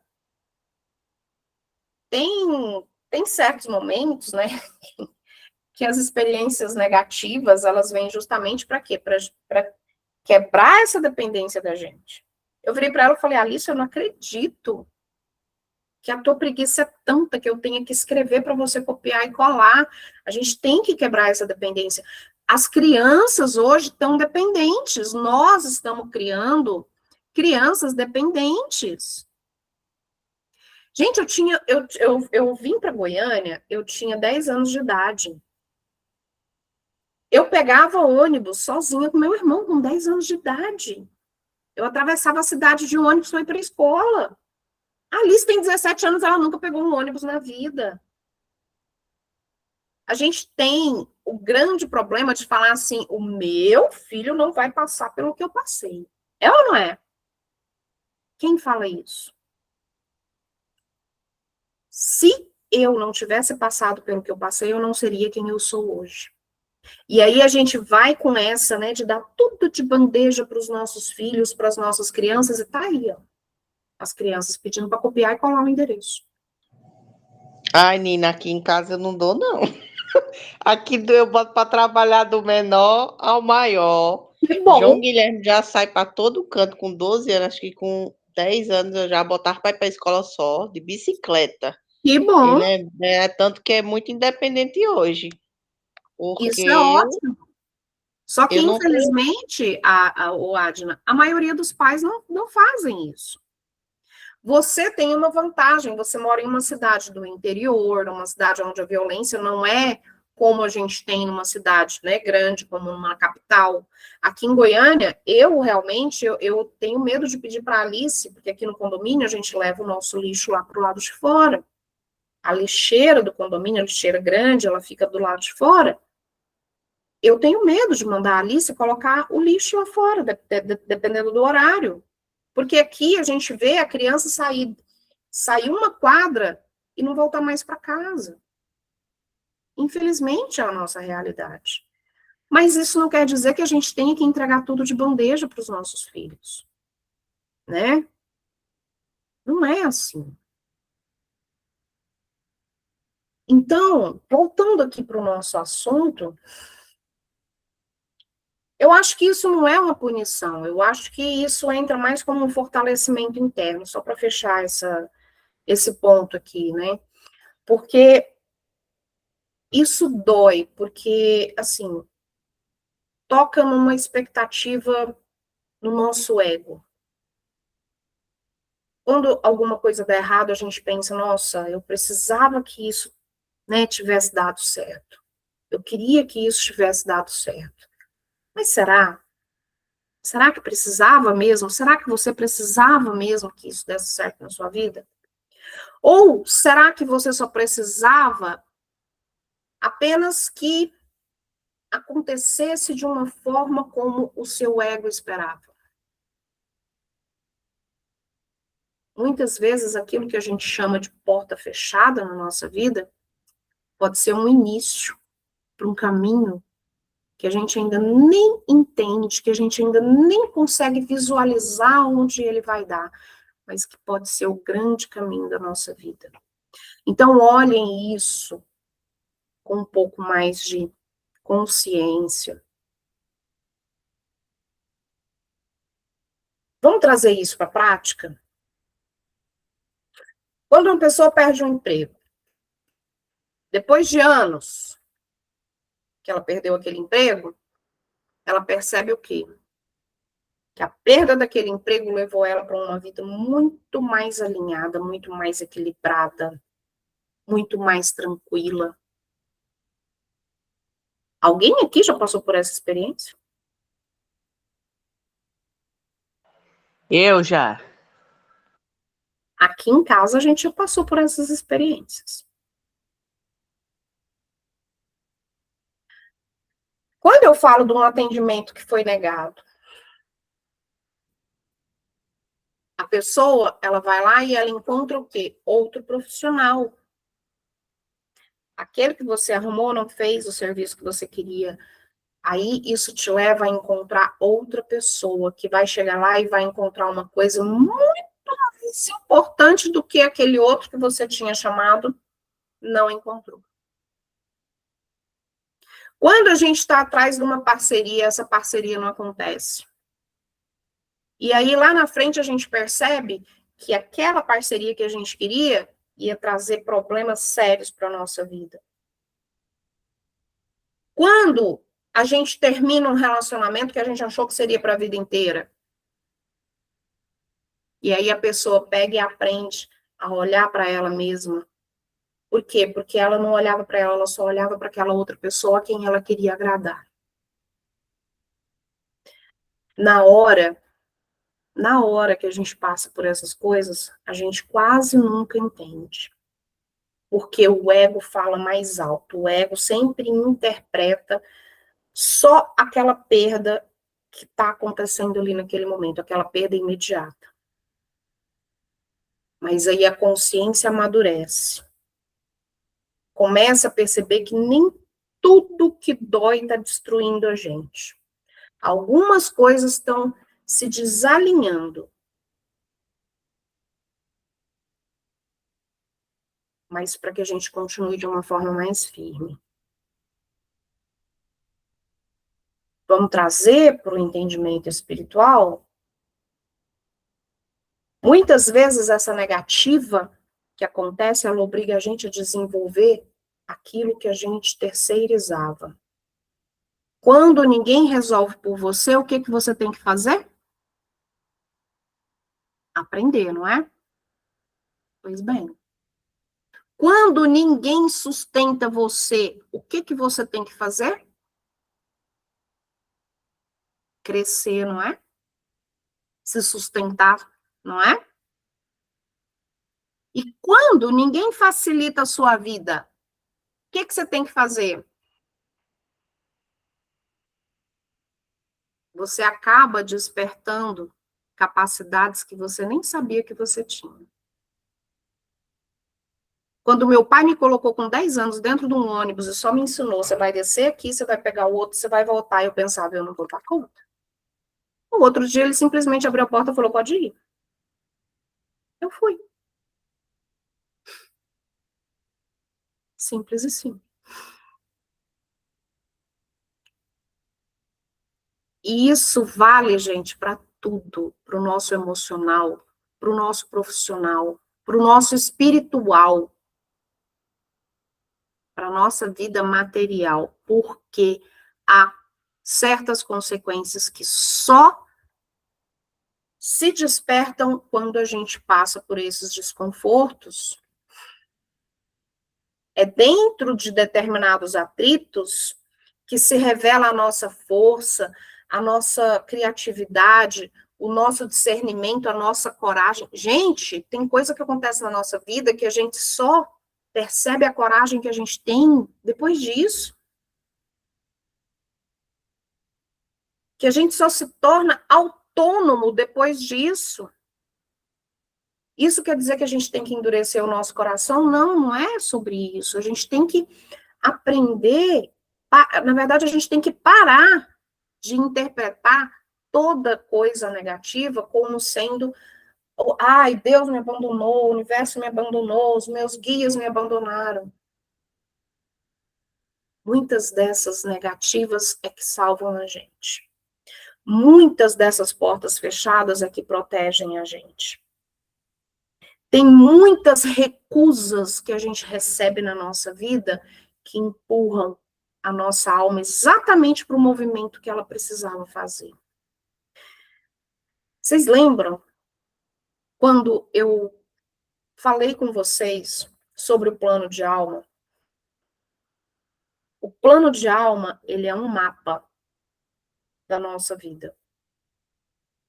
Tem certos momentos, né, que as experiências negativas, elas vêm justamente para quê? Para quebrar essa dependência da gente. Eu virei para ela e falei: Alice, eu não acredito que a tua preguiça é tanta que eu tenha que escrever para você copiar e colar. A gente tem que quebrar essa dependência. As crianças hoje estão dependentes. Nós estamos criando crianças dependentes. Gente, eu vim para Goiânia, eu tinha 10 anos de idade. Eu pegava ônibus sozinha com meu irmão, com 10 anos de idade. Eu atravessava a cidade de ônibus para ir para a escola. A Alice tem 17 anos, ela nunca pegou um ônibus na vida. A gente tem o grande problema de falar assim: o meu filho não vai passar pelo que eu passei. É ou não é? Quem fala isso? Se eu não tivesse passado pelo que eu passei, eu não seria quem eu sou hoje. E aí a gente vai com essa, né, de dar tudo de bandeja para os nossos filhos, para as nossas crianças, e tá aí, ó, as crianças pedindo para copiar e colar o endereço. Ai, Nina, aqui em casa eu não dou, não. Aqui eu boto para trabalhar do menor ao maior. Que bom. João Guilherme já sai para todo canto com 12 anos, acho que com 10 anos eu já botava para ir para a escola só, de bicicleta. Que bom. Ele é tanto que é muito independente hoje. Porque Isso é ótimo. Só que, eu não tenho. infelizmente, Adna, a maioria dos pais não fazem isso. Você tem uma vantagem, você mora em uma cidade do interior, uma cidade onde a violência não é como a gente tem numa cidade, né, grande, como uma capital. Aqui em Goiânia, eu realmente, eu tenho medo de pedir para a Alice, porque aqui no condomínio a gente leva o nosso lixo lá para o lado de fora. A lixeira do condomínio, a lixeira grande, ela fica do lado de fora. eu tenho medo de mandar a Alice colocar o lixo lá fora, dependendo do horário. Porque aqui a gente vê a criança sair uma quadra e não voltar mais para casa. Infelizmente, é a nossa realidade. Mas isso não quer dizer que a gente tenha que entregar tudo de bandeja para os nossos filhos. Né? Não é assim. Então, voltando aqui para o nosso assunto, eu acho que isso não é uma punição, eu acho que isso entra mais como um fortalecimento interno, só para fechar esse ponto aqui, né? Porque isso dói, porque, assim, toca numa expectativa no nosso ego. Quando alguma coisa dá errado, a gente pensa, nossa, eu precisava que isso, né, tivesse dado certo. Eu queria que isso tivesse dado certo. Mas será? Será que precisava mesmo? Será que você precisava mesmo que isso desse certo na sua vida? Ou será que você só precisava apenas que acontecesse de uma forma como o seu ego esperava? Muitas vezes, aquilo que a gente chama de porta fechada na nossa vida pode ser um início para um caminho que a gente ainda nem entende, que a gente ainda nem consegue visualizar onde ele vai dar, mas que pode ser o grande caminho da nossa vida. Então, olhem isso com um pouco mais de consciência. Vamos trazer isso para a prática? Quando uma pessoa perde um emprego, depois de anos que ela perdeu aquele emprego, ela percebe o quê? Que a perda daquele emprego levou ela para uma vida muito mais alinhada, muito mais equilibrada, muito mais tranquila. Alguém aqui já passou por essa experiência? Eu já. Aqui em casa a gente já passou por essas experiências. Quando eu falo de um atendimento que foi negado, a pessoa, ela vai lá e ela encontra o quê? Outro profissional. Aquele que você arrumou não fez o serviço que você queria. Aí isso te leva a encontrar outra pessoa que vai chegar lá e vai encontrar uma coisa muito mais importante do que aquele outro que você tinha chamado, não encontrou. Quando a gente está atrás de uma parceria, essa parceria não acontece. E aí, lá na frente, a gente percebe que aquela parceria que a gente queria ia trazer problemas sérios para a nossa vida. Quando a gente termina um relacionamento que a gente achou que seria para a vida inteira, e aí a pessoa pega e aprende a olhar para ela mesma. Por quê? Porque ela não olhava para ela, ela só olhava para aquela outra pessoa a quem ela queria agradar. Na hora que a gente passa por essas coisas, a gente quase nunca entende. Porque o ego fala mais alto, o ego sempre interpreta só aquela perda que está acontecendo ali naquele momento, aquela perda imediata. Mas aí a consciência amadurece. Começa a perceber que nem tudo que dói está destruindo a gente. Algumas coisas estão se desalinhando. Mas para que a gente continue de uma forma mais firme. Vamos trazer para o entendimento espiritual. Muitas vezes essa negativa que acontece, ela obriga a gente a desenvolver aquilo que a gente terceirizava. Quando ninguém resolve por você, o que você tem que fazer? Aprender, não é? Pois bem. Quando ninguém sustenta você, o que você tem que fazer? Crescer, não é? Se sustentar, não é? E quando ninguém facilita a sua vida, o que você tem que fazer? você acaba despertando capacidades que você nem sabia que você tinha. Quando meu pai me colocou com 10 anos dentro de um ônibus e só me ensinou, você vai descer aqui, você vai pegar o outro, você vai voltar, eu pensava, eu não vou dar conta. O outro dia ele simplesmente abriu a porta e falou, pode ir. Eu fui. Simples assim. E isso vale, gente, para tudo, para o nosso emocional, para o nosso profissional, para o nosso espiritual, para a nossa vida material, porque há certas consequências que só se despertam quando a gente passa por esses desconfortos. É dentro de determinados atritos que se revela a nossa força, a nossa criatividade, o nosso discernimento, a nossa coragem. Gente, tem coisa que acontece na nossa vida que a gente só percebe a coragem que a gente tem depois disso. Que a gente só se torna autônomo depois disso. Isso quer dizer que a gente tem que endurecer o nosso coração? Não, não é sobre isso. A gente tem que aprender, na verdade, a gente tem que parar de interpretar toda coisa negativa como sendo, ai, Deus me abandonou, o universo me abandonou, os meus guias me abandonaram. Muitas dessas negativas é que salvam a gente. Muitas dessas portas fechadas é que protegem a gente. Tem muitas recusas que a gente recebe na nossa vida que empurram a nossa alma exatamente para o movimento que ela precisava fazer. Vocês lembram quando eu falei com vocês sobre o plano de alma? O plano de alma, ele é um mapa da nossa vida.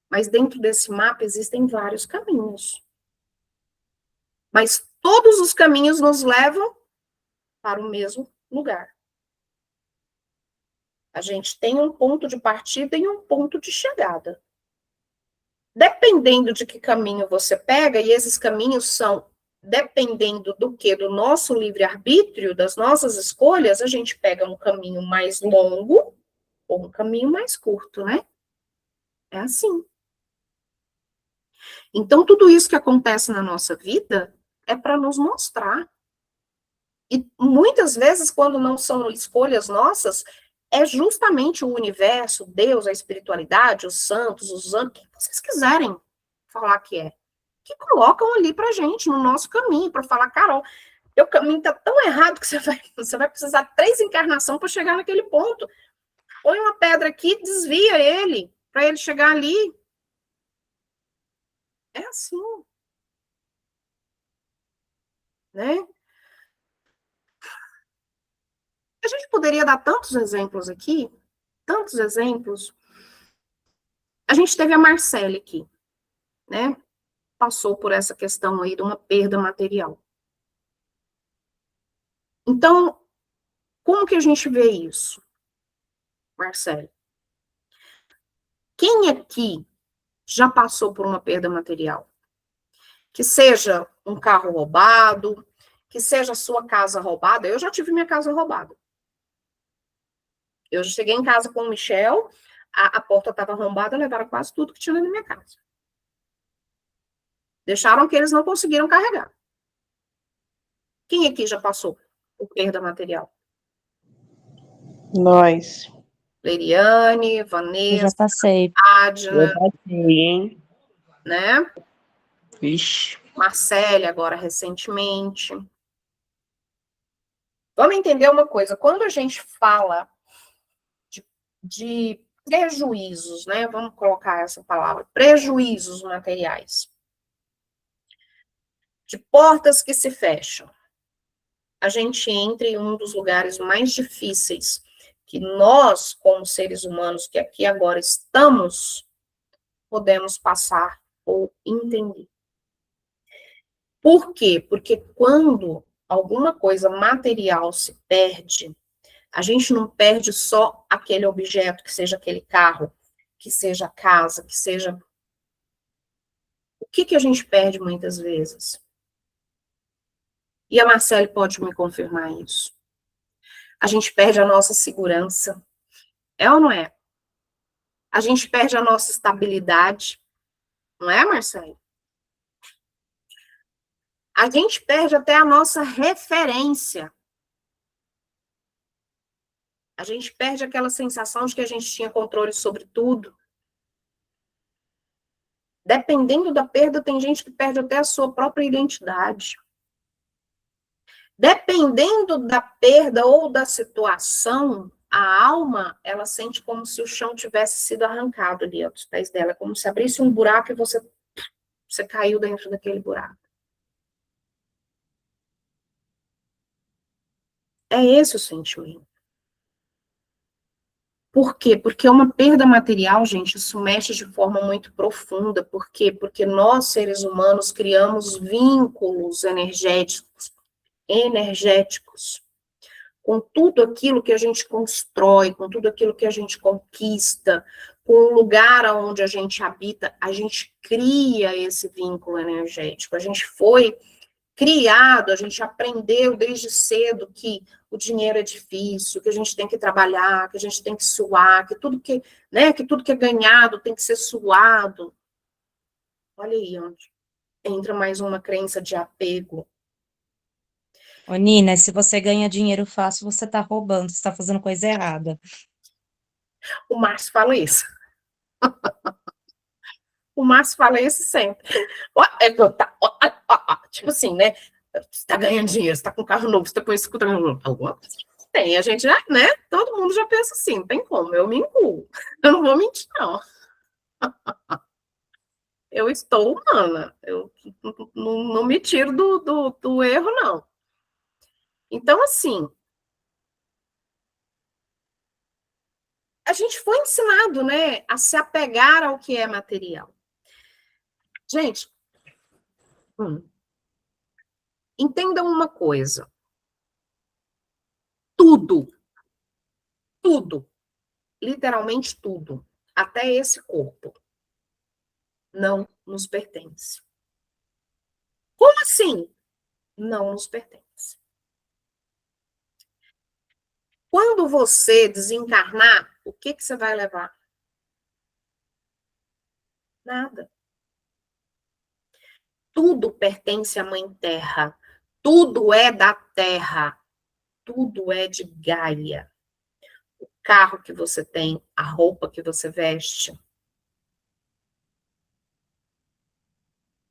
Mas dentro desse mapa existem vários caminhos. Mas todos os caminhos nos levam para o mesmo lugar. A gente tem um ponto de partida e um ponto de chegada. Dependendo de que caminho você pega, e esses caminhos são, dependendo do que? Do nosso livre-arbítrio, das nossas escolhas, a gente pega um caminho mais longo ou um caminho mais curto, né? É assim. Então, tudo isso que acontece na nossa vida é para nos mostrar. E muitas vezes, quando não são escolhas nossas, é justamente o universo, Deus, a espiritualidade, os santos, os anjos, o que vocês quiserem falar que é, que colocam ali pra gente, no nosso caminho, para falar, Carol, teu caminho tá tão errado que você vai precisar 3 encarnações para chegar naquele ponto. Põe uma pedra aqui, desvia ele, para ele chegar ali. É assim. Né? A gente poderia dar tantos exemplos aqui, tantos exemplos. A gente teve a Marcele aqui, né? Passou por essa questão aí de uma perda material. Então, como que a gente vê isso, Marcele? Quem aqui já passou por uma perda material? Que seja um carro roubado, que seja a sua casa roubada. Eu já tive minha casa roubada. Eu cheguei em casa com o Michel, a porta estava arrombada, levaram quase tudo que tinha na minha casa. Deixaram que eles não conseguiram carregar. Quem aqui já passou por perda material? Nós. Leiriane, Eu já Vanessa, passei. Adna, Hein? né? Vixe. Marcele, agora recentemente. Vamos entender uma coisa, quando a gente fala de prejuízos, né? Vamos colocar essa palavra, prejuízos materiais. De portas que se fecham. A gente entra em um dos lugares mais difíceis que nós, como seres humanos que aqui agora estamos, podemos passar ou entender. Por quê? Porque quando alguma coisa material se perde, a gente não perde só aquele objeto, que seja aquele carro, que seja casa, que seja... O que a gente perde muitas vezes? E a Marcele pode me confirmar isso. A gente perde a nossa segurança. É ou não é? A gente perde a nossa estabilidade. Não é, Marcele? A gente perde até a nossa referência. A gente perde aquela sensação de que a gente tinha controle sobre tudo. Dependendo da perda, tem gente que perde até a sua própria identidade. Dependendo da perda ou da situação, a alma, ela sente como se o chão tivesse sido arrancado ali aos pés dela, como se abrisse um buraco e você caiu dentro daquele buraco. É esse o sentimento. Por quê? Porque uma perda material, gente, isso mexe de forma muito profunda. Por quê? Porque nós, seres humanos, criamos vínculos energéticos com tudo aquilo que a gente constrói, com tudo aquilo que a gente conquista, com o lugar onde a gente habita, a gente cria esse vínculo energético. A gente foi criado, a gente aprendeu desde cedo que o dinheiro é difícil, que a gente tem que trabalhar, que a gente tem que suar, que tudo que é ganhado tem que ser suado. Olha aí onde entra mais uma crença de apego. Ô, Nina, se você ganha dinheiro fácil, você tá roubando, você tá fazendo coisa errada. O Márcio fala isso. O Márcio fala isso sempre. Tipo assim, né? Você tá ganhando dinheiro, você tá com carro novo, você tá com esse alguma coisa. Tem, a gente já, né? Todo mundo já pensa assim, não tem como, eu me incluo. Eu não vou mentir, não. Eu estou humana, eu não me tiro do erro, não. Então, assim, a gente foi ensinado, né, a se apegar ao que é material. Gente, entendam uma coisa. Tudo, literalmente tudo, até esse corpo, não nos pertence. Como assim? Não nos pertence. Quando você desencarnar, o que você vai levar? Nada. Tudo pertence à Mãe Terra. Tudo é da Terra. Tudo é de Gaia. O carro que você tem, a roupa que você veste,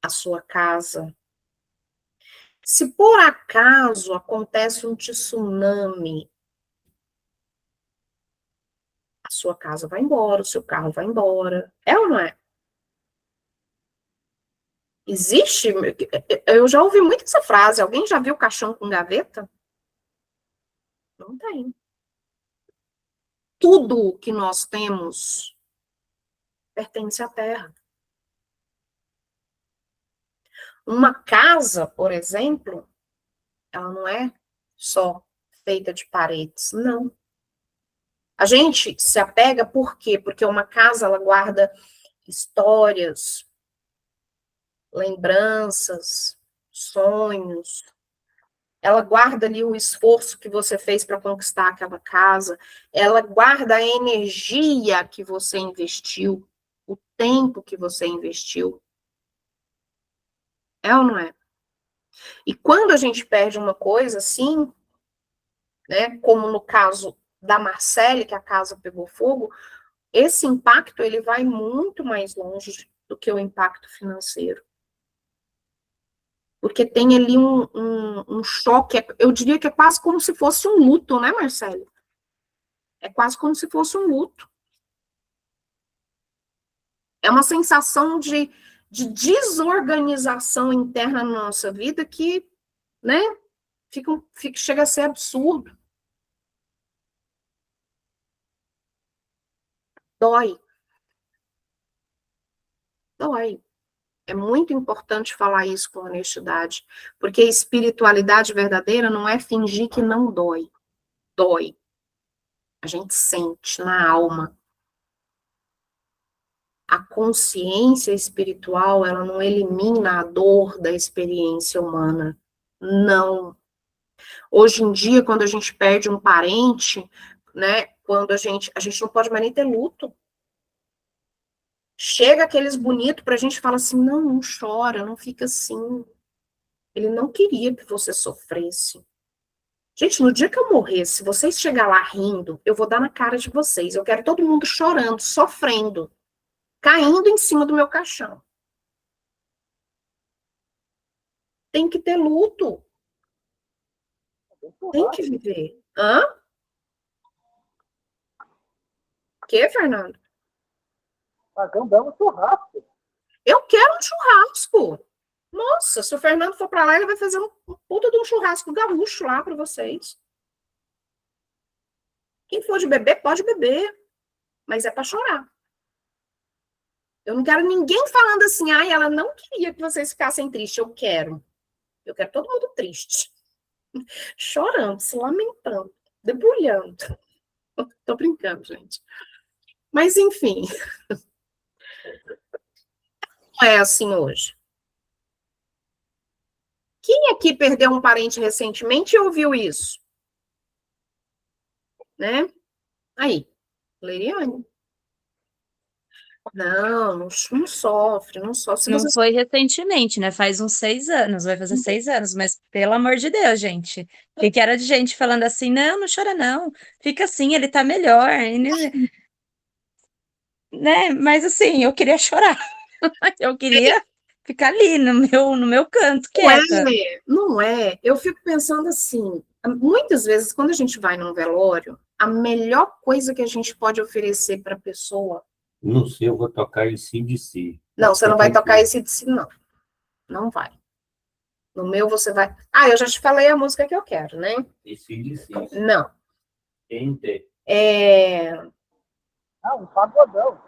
a sua casa. Se por acaso acontece um tsunami, a sua casa vai embora, o seu carro vai embora. É ou não é? Existe? Eu já ouvi muito essa frase. Alguém já viu caixão com gaveta? Não tem. Tudo que nós temos pertence à terra. Uma casa, por exemplo, ela não é só feita de paredes, não. A gente se apega por quê? Porque uma casa, ela guarda histórias, lembranças, sonhos. Ela guarda ali o esforço que você fez para conquistar aquela casa. Ela guarda a energia que você investiu, o tempo que você investiu. É ou não é? E quando a gente perde uma coisa assim, né, como no caso da Marcele, que a casa pegou fogo, esse impacto ele vai muito mais longe do que o impacto financeiro. Porque tem ali um choque, eu diria que é quase como se fosse um luto, né, Marcele? É quase como se fosse um luto. É uma sensação de desorganização interna na nossa vida que, né, chega a ser absurdo. Dói. Dói. É muito importante falar isso com honestidade, porque a espiritualidade verdadeira não é fingir que não dói. Dói. A gente sente na alma. A consciência espiritual, ela não elimina a dor da experiência humana. Não. Hoje em dia, quando a gente perde um parente, né, quando a gente não pode mais nem ter luto. Chega aqueles bonitos pra gente e fala assim, não, não chora, não fica assim. Ele não queria que você sofresse. Gente, no dia que eu morrer, se vocês chegar lá rindo, eu vou dar na cara de vocês. Eu quero todo mundo chorando, sofrendo, caindo em cima do meu caixão. Tem que ter luto. Tem que viver. Hã? O que, Fernando? Pagão, dá um churrasco. Eu quero um churrasco. Nossa, se o Fernando for pra lá, ele vai fazer um puta de um churrasco gaúcho lá pra vocês. Quem for de beber, pode beber. Mas é pra chorar. Eu não quero ninguém falando assim, ai, ela não queria que vocês ficassem tristes. Eu quero. Eu quero todo mundo triste. Chorando, se lamentando, debulhando. Tô brincando, gente. Mas, enfim. Não é assim hoje. Quem aqui perdeu um parente recentemente e ouviu isso? Né? Aí, Leiriane. Não, não sofre, não sofre. Se Não você... foi recentemente, né? Faz uns 6 anos, vai fazer 6 anos, mas pelo amor de Deus, gente. O que era de gente falando assim, não, não chora não, fica assim, ele tá melhor, né? Mas assim, eu queria chorar, eu queria ficar ali no meu canto, Não é, quieta. não é. Eu fico pensando assim, muitas vezes, quando a gente vai num velório, a melhor coisa que a gente pode oferecer para a pessoa. No seu, eu vou tocar AC/DC. Não, você não vai tocar esse de si, não. Não vai. No meu, você vai. Ah, eu já te falei a música que eu quero, né? AC/DC. Não. TNT. Ah, um pagodão.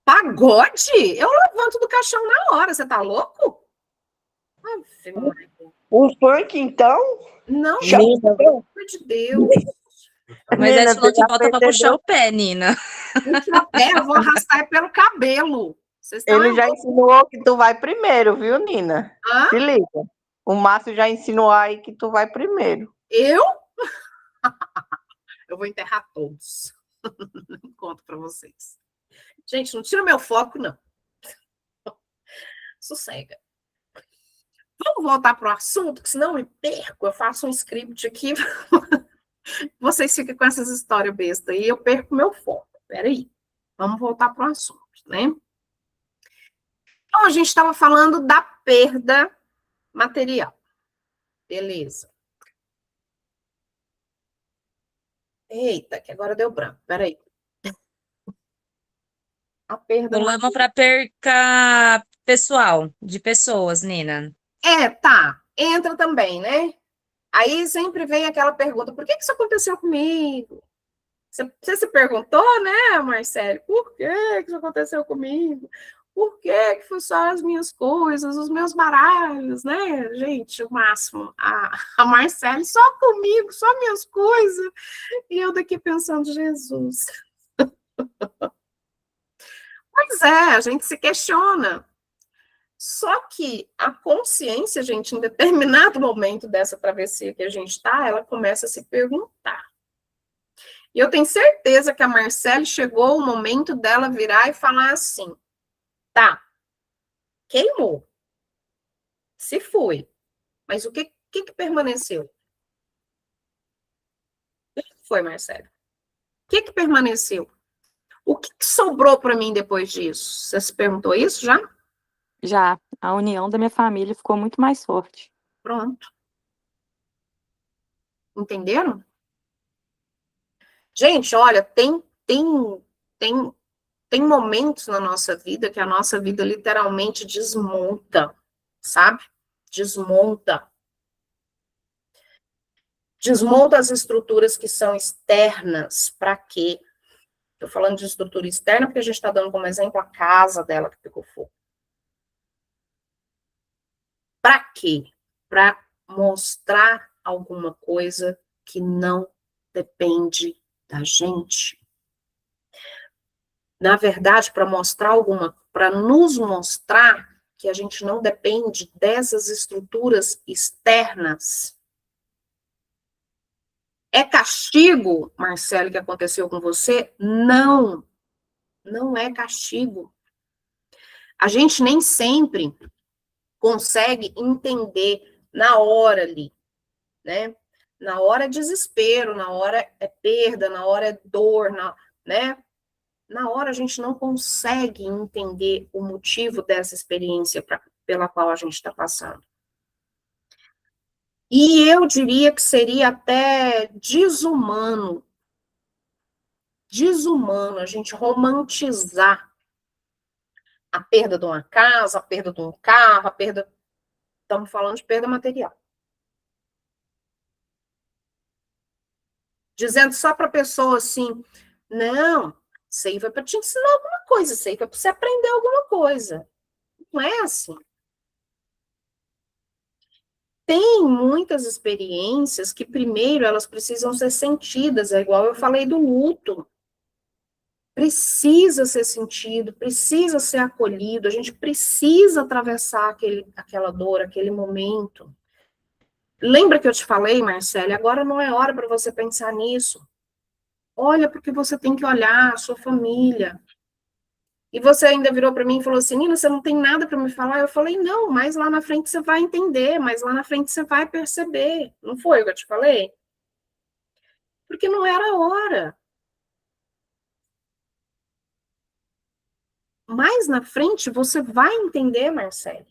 Pagode? Eu levanto do caixão na hora, você tá louco? Ave Maria. Um funk, então? Não, Nina, pelo amor de Deus. Mas aí Nina, você falou você que já volta pra percebeu? puxar o pé, Nina. Eu vou arrastar pelo cabelo. Vocês estão Ele já insinuou que tu vai primeiro, viu, Nina? Hã? Se liga. O Márcio já insinuou aí que tu vai primeiro. Eu? Eu vou enterrar todos. Não conto pra vocês. Gente, não tira meu foco, não. Sossega. Vamos voltar pro assunto, que senão eu me perco. Eu faço um script aqui. Vocês ficam com essas histórias bestas e eu perco meu foco. Peraí. Vamos voltar pro assunto, né? Então, a gente estava falando da perda material. Beleza. Eita, que agora deu branco. Peraí. A perda Pulamos pra perca pessoal, de pessoas, Nina. tá. Entra também, né? Aí sempre vem aquela pergunta, por que isso aconteceu comigo? Você se perguntou, né, Marcelo? Por que isso aconteceu comigo? Por que foi só as minhas coisas, os meus baralhos, né? Gente, o máximo. A Marcele só comigo, só minhas coisas. E eu daqui pensando, Jesus. Pois é, a gente se questiona. Só que a consciência, gente, em determinado momento dessa travessia que a gente está, ela começa a se perguntar. E eu tenho certeza que a Marcele chegou o momento dela virar e falar assim, tá, queimou, se foi, mas o que permaneceu? O que foi, Marcele? O que permaneceu? O que sobrou para mim depois disso? Você se perguntou isso já? Já, a união da minha família ficou muito mais forte. Pronto. Entenderam? Gente, olha, tem momentos na nossa vida que a nossa vida literalmente desmonta, sabe? Desmonta. Desmonta as estruturas que são externas. Para quê? Estou falando de estrutura externa porque a gente está dando como exemplo a casa dela que pegou fogo. Para quê? Para mostrar alguma coisa que não depende da gente. na verdade, para nos mostrar que a gente não depende dessas estruturas externas. É castigo, Marcelo, que aconteceu com você? Não, não é castigo. A gente nem sempre consegue entender na hora ali, né? Na hora é desespero, na hora é perda, na hora é dor, né? Na hora a gente não consegue entender o motivo dessa experiência pela qual a gente está passando. E eu diria que seria até desumano a gente romantizar a perda de uma casa, a perda de um carro, estamos falando de perda material. Dizendo só para a pessoa assim, não, isso aí foi para te ensinar alguma coisa, isso aí foi para você aprender alguma coisa. Não é assim. Tem muitas experiências que, primeiro, elas precisam ser sentidas, é igual eu falei do luto. Precisa ser sentido, precisa ser acolhido, a gente precisa atravessar aquela dor, aquele momento. Lembra que eu te falei, Marcele, agora não é hora para você pensar nisso. Olha, porque você tem que olhar a sua família. E você ainda virou para mim e falou assim, Nina, você não tem nada para me falar? Eu falei, não, mas lá na frente você vai entender, mas lá na frente você vai perceber. Não foi o que eu te falei? Porque não era a hora. Mais na frente você vai entender, Marcele,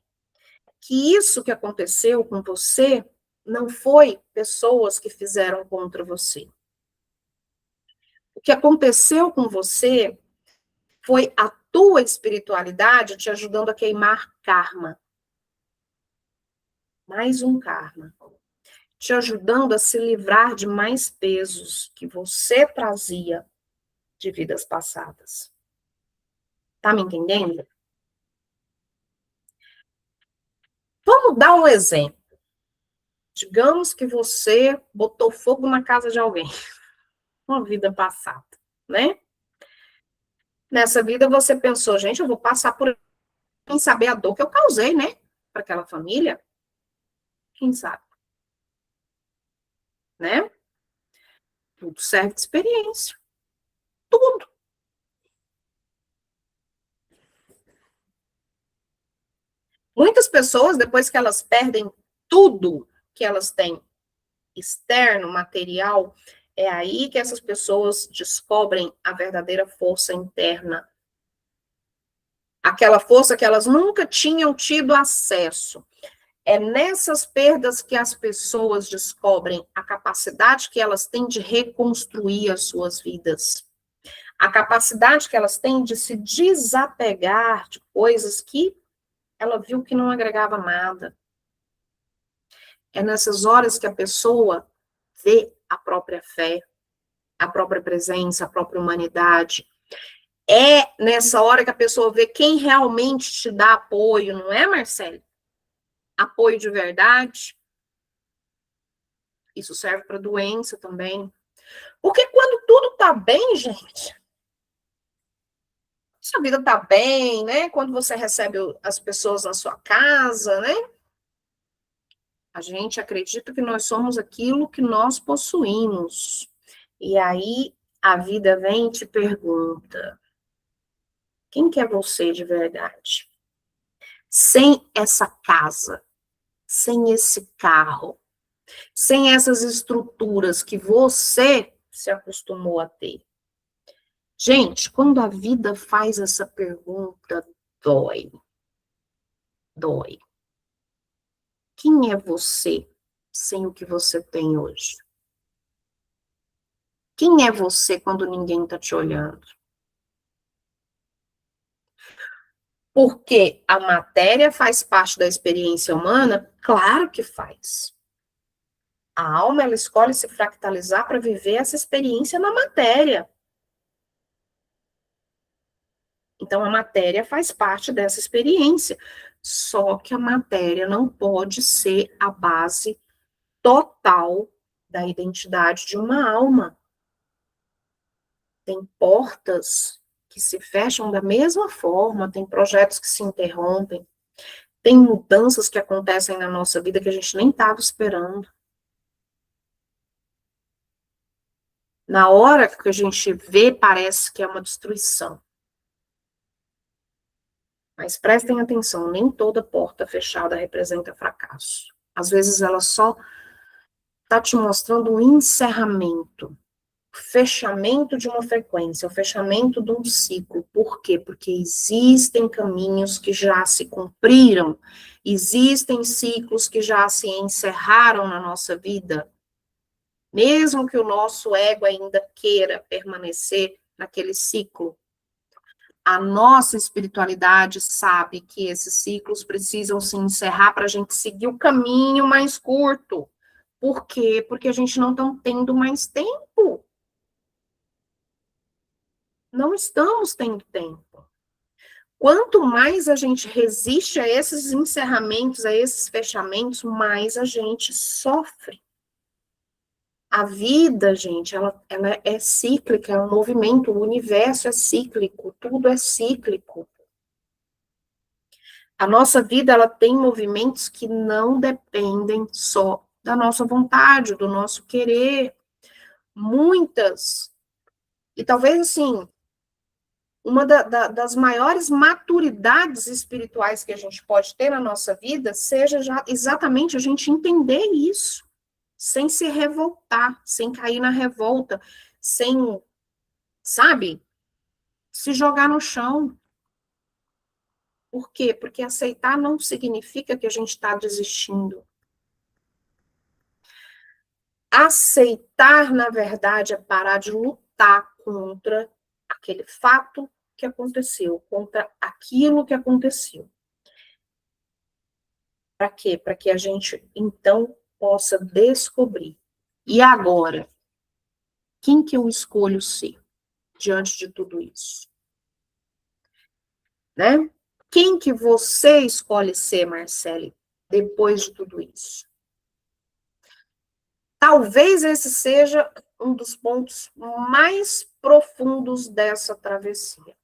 que isso que aconteceu com você não foi pessoas que fizeram contra você. O que aconteceu com você foi a tua espiritualidade te ajudando a queimar karma. Mais um karma. Te ajudando a se livrar de mais pesos que você trazia de vidas passadas. Tá me entendendo? Vamos dar um exemplo. Digamos que você botou fogo na casa de alguém. Uma vida passada, né? Nessa vida você pensou, gente, eu vou passar por quem saber a dor que eu causei, né? Para aquela família. Quem sabe? Né? Tudo serve de experiência. Tudo. Muitas pessoas, depois que elas perdem tudo que elas têm externo, material, é aí que essas pessoas descobrem a verdadeira força interna. Aquela força que elas nunca tinham tido acesso. É nessas perdas que as pessoas descobrem a capacidade que elas têm de reconstruir as suas vidas. A capacidade que elas têm de se desapegar de coisas que ela viu que não agregava nada. É nessas horas que a pessoa vê a própria fé, a própria presença, a própria humanidade. É nessa hora que a pessoa vê quem realmente te dá apoio, não é, Marcelo? Apoio de verdade. Isso serve para doença também. Porque quando tudo tá bem, gente, sua vida tá bem, né? Quando você recebe as pessoas na sua casa, né? A gente acredita que nós somos aquilo que nós possuímos. E aí a vida vem e te pergunta: quem que é você de verdade? Sem essa casa, sem esse carro, sem essas estruturas que você se acostumou a ter. Gente, quando a vida faz essa pergunta, dói. Dói. Quem é você sem o que você tem hoje? Quem é você quando ninguém está te olhando? Porque a matéria faz parte da experiência humana? Claro que faz. A alma, ela escolhe se fractalizar para viver essa experiência na matéria. Então, a matéria faz parte dessa experiência. Só que a matéria não pode ser a base total da identidade de uma alma. Tem portas que se fecham da mesma forma, tem projetos que se interrompem, tem mudanças que acontecem na nossa vida que a gente nem estava esperando. Na hora que a gente vê, parece que é uma destruição. Mas prestem atenção, nem toda porta fechada representa fracasso. Às vezes ela só está te mostrando um encerramento, o fechamento de uma frequência, o fechamento de um ciclo. Por quê? Porque existem caminhos que já se cumpriram, existem ciclos que já se encerraram na nossa vida, mesmo que o nosso ego ainda queira permanecer naquele ciclo. A nossa espiritualidade sabe que esses ciclos precisam se encerrar para a gente seguir o caminho mais curto. Por quê? Porque a gente não está tendo mais tempo. Não estamos tendo tempo. Quanto mais a gente resiste a esses encerramentos, a esses fechamentos, mais a gente sofre. A vida, gente, ela é cíclica, é um movimento, o universo é cíclico, tudo é cíclico. A nossa vida, ela tem movimentos que não dependem só da nossa vontade, do nosso querer. Muitas. E talvez, assim, uma das maiores maturidades espirituais que a gente pode ter na nossa vida seja exatamente a gente entender isso. Sem se revoltar, sem cair na revolta, sem, sabe, se jogar no chão. Por quê? Porque aceitar não significa que a gente está desistindo. Aceitar, na verdade, é parar de lutar contra aquele fato que aconteceu, contra aquilo que aconteceu. Para quê? Para que a gente, então, possa descobrir. E agora? Quem que eu escolho ser diante de tudo isso? Né? Quem que você escolhe ser, Marcele, depois de tudo isso? Talvez esse seja um dos pontos mais profundos dessa travessia.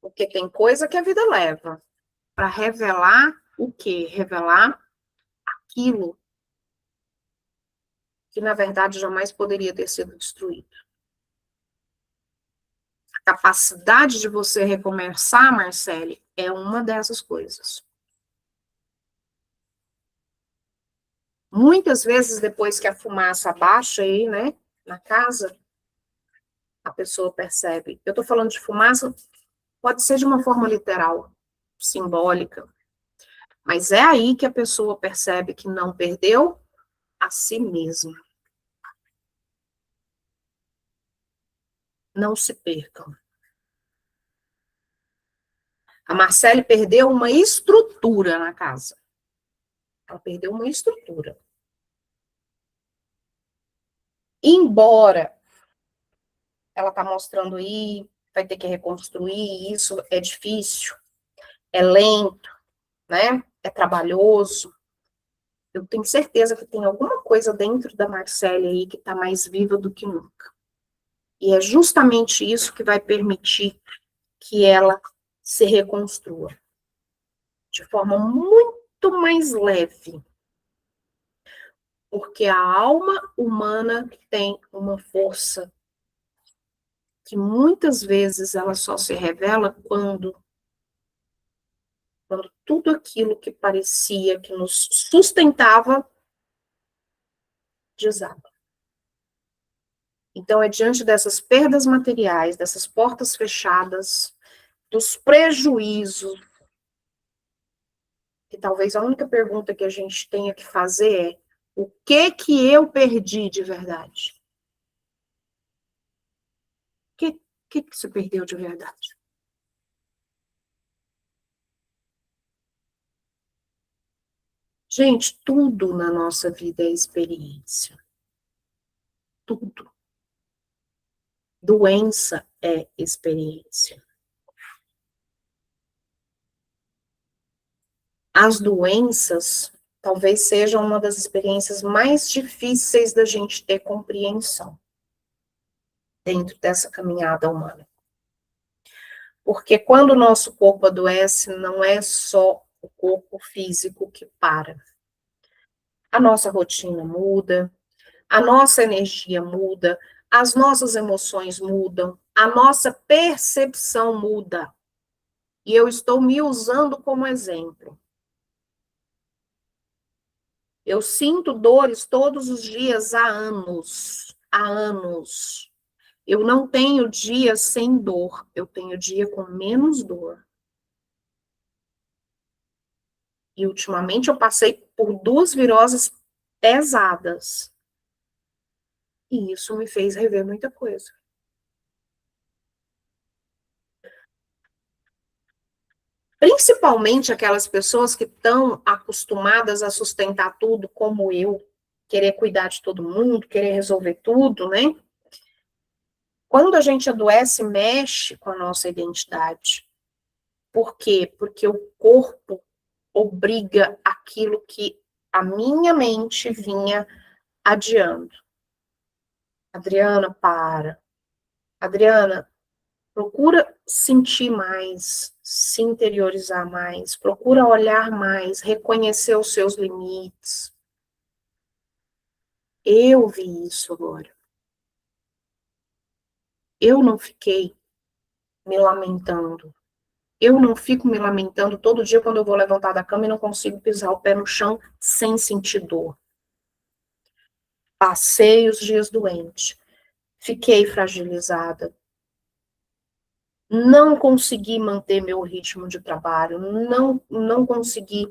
Porque tem coisa que a vida leva para revelar o quê? Revelar aquilo que, na verdade, jamais poderia ter sido destruído. A capacidade de você recomeçar, Marcele, é uma dessas coisas. Muitas vezes, depois que a fumaça abaixa aí, né, na casa, a pessoa percebe. Eu estou falando de fumaça, pode ser de uma forma literal, simbólica, mas é aí que a pessoa percebe que não perdeu a si mesma. Não se percam. A Marcele perdeu uma estrutura na casa. Ela perdeu uma estrutura. Embora ela está mostrando aí, vai ter que reconstruir, isso é difícil, é lento, né? É trabalhoso. Eu tenho certeza que tem alguma coisa dentro da Marcele aí que está mais viva do que nunca. E é justamente isso que vai permitir que ela se reconstrua de forma muito mais leve. Porque a alma humana tem uma força que muitas vezes ela só se revela quando tudo aquilo que parecia que nos sustentava desaba. Então, é diante dessas perdas materiais, dessas portas fechadas, dos prejuízos, que talvez a única pergunta que a gente tenha que fazer é: o que eu perdi de verdade? O que você perdeu de verdade? Gente, tudo na nossa vida é experiência. Tudo. Doença é experiência. As doenças talvez sejam uma das experiências mais difíceis da gente ter compreensão. dentro dessa caminhada humana. Porque quando o nosso corpo adoece, não é só o corpo físico que para. A nossa rotina muda, a nossa energia muda, as nossas emoções mudam, a nossa percepção muda. E eu estou me usando como exemplo. Eu sinto dores todos os dias há anos. Há anos. Eu não tenho dia sem dor. Eu tenho dia com menos dor. E ultimamente eu passei por 2 viroses pesadas. E isso me fez rever muita coisa. Principalmente aquelas pessoas que estão acostumadas a sustentar tudo, como eu, querer cuidar de todo mundo, querer resolver tudo, né? Quando a gente adoece, mexe com a nossa identidade. Por quê? Porque o corpo obriga aquilo que a minha mente vinha adiando. Adriana, para. Adriana, procura sentir mais, se interiorizar mais, procura olhar mais, reconhecer os seus limites. Eu vi isso agora. Eu não fiquei me lamentando. Eu não fico me lamentando todo dia quando eu vou levantar da cama e não consigo pisar o pé no chão sem sentir dor. Passei os dias doente. Fiquei fragilizada. Não consegui manter meu ritmo de trabalho. Não consegui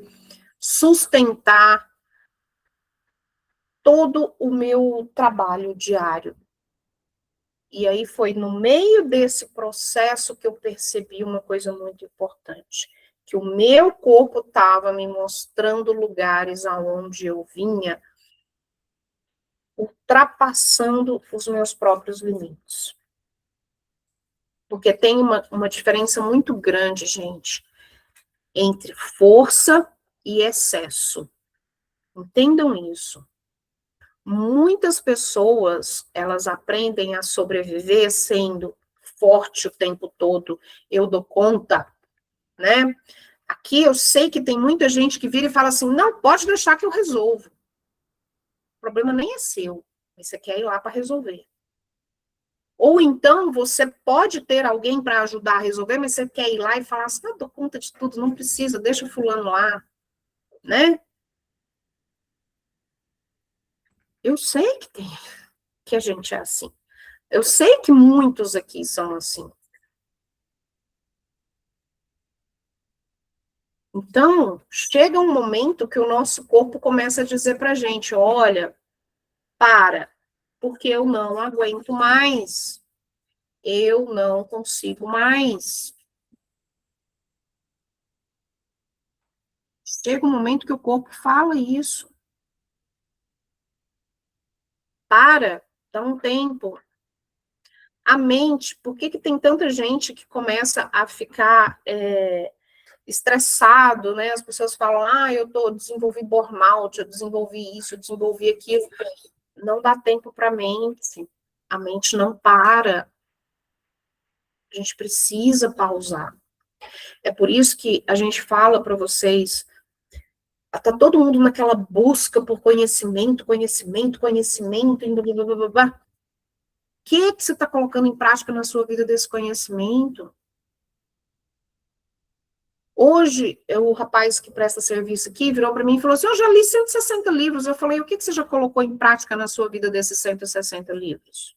sustentar todo o meu trabalho diário. E aí foi no meio desse processo que eu percebi uma coisa muito importante, que o meu corpo estava me mostrando lugares aonde eu vinha ultrapassando os meus próprios limites. Porque tem uma diferença muito grande, gente, entre força e excesso. Entendam isso. Muitas pessoas, elas aprendem a sobreviver sendo forte o tempo todo. Eu dou conta, né? Aqui eu sei que tem muita gente que vira e fala assim, não, pode deixar que eu resolvo. O problema nem é seu, mas você quer ir lá para resolver. Ou então você pode ter alguém para ajudar a resolver, mas você quer ir lá e falar assim, eu dou conta de tudo, não precisa, deixa o fulano lá, né? Eu sei que a gente é assim. Eu sei que muitos aqui são assim. Então, chega um momento que o nosso corpo começa a dizer pra gente, olha, para, porque eu não aguento mais. Eu não consigo mais. Chega um momento que o corpo fala isso. Para, dá um tempo. A mente, por que tem tanta gente que começa a ficar estressado, né? As pessoas falam, desenvolvi burnout, eu desenvolvi isso, eu desenvolvi aquilo. Não dá tempo para a mente. A mente não para. A gente precisa pausar. É por isso que a gente fala para vocês, tá todo mundo naquela busca por conhecimento, blá, blá, blá. O que você está colocando em prática na sua vida desse conhecimento? Hoje, o rapaz que presta serviço aqui virou para mim e falou assim, eu já li 160 livros. Eu falei, o que você já colocou em prática na sua vida desses 160 livros?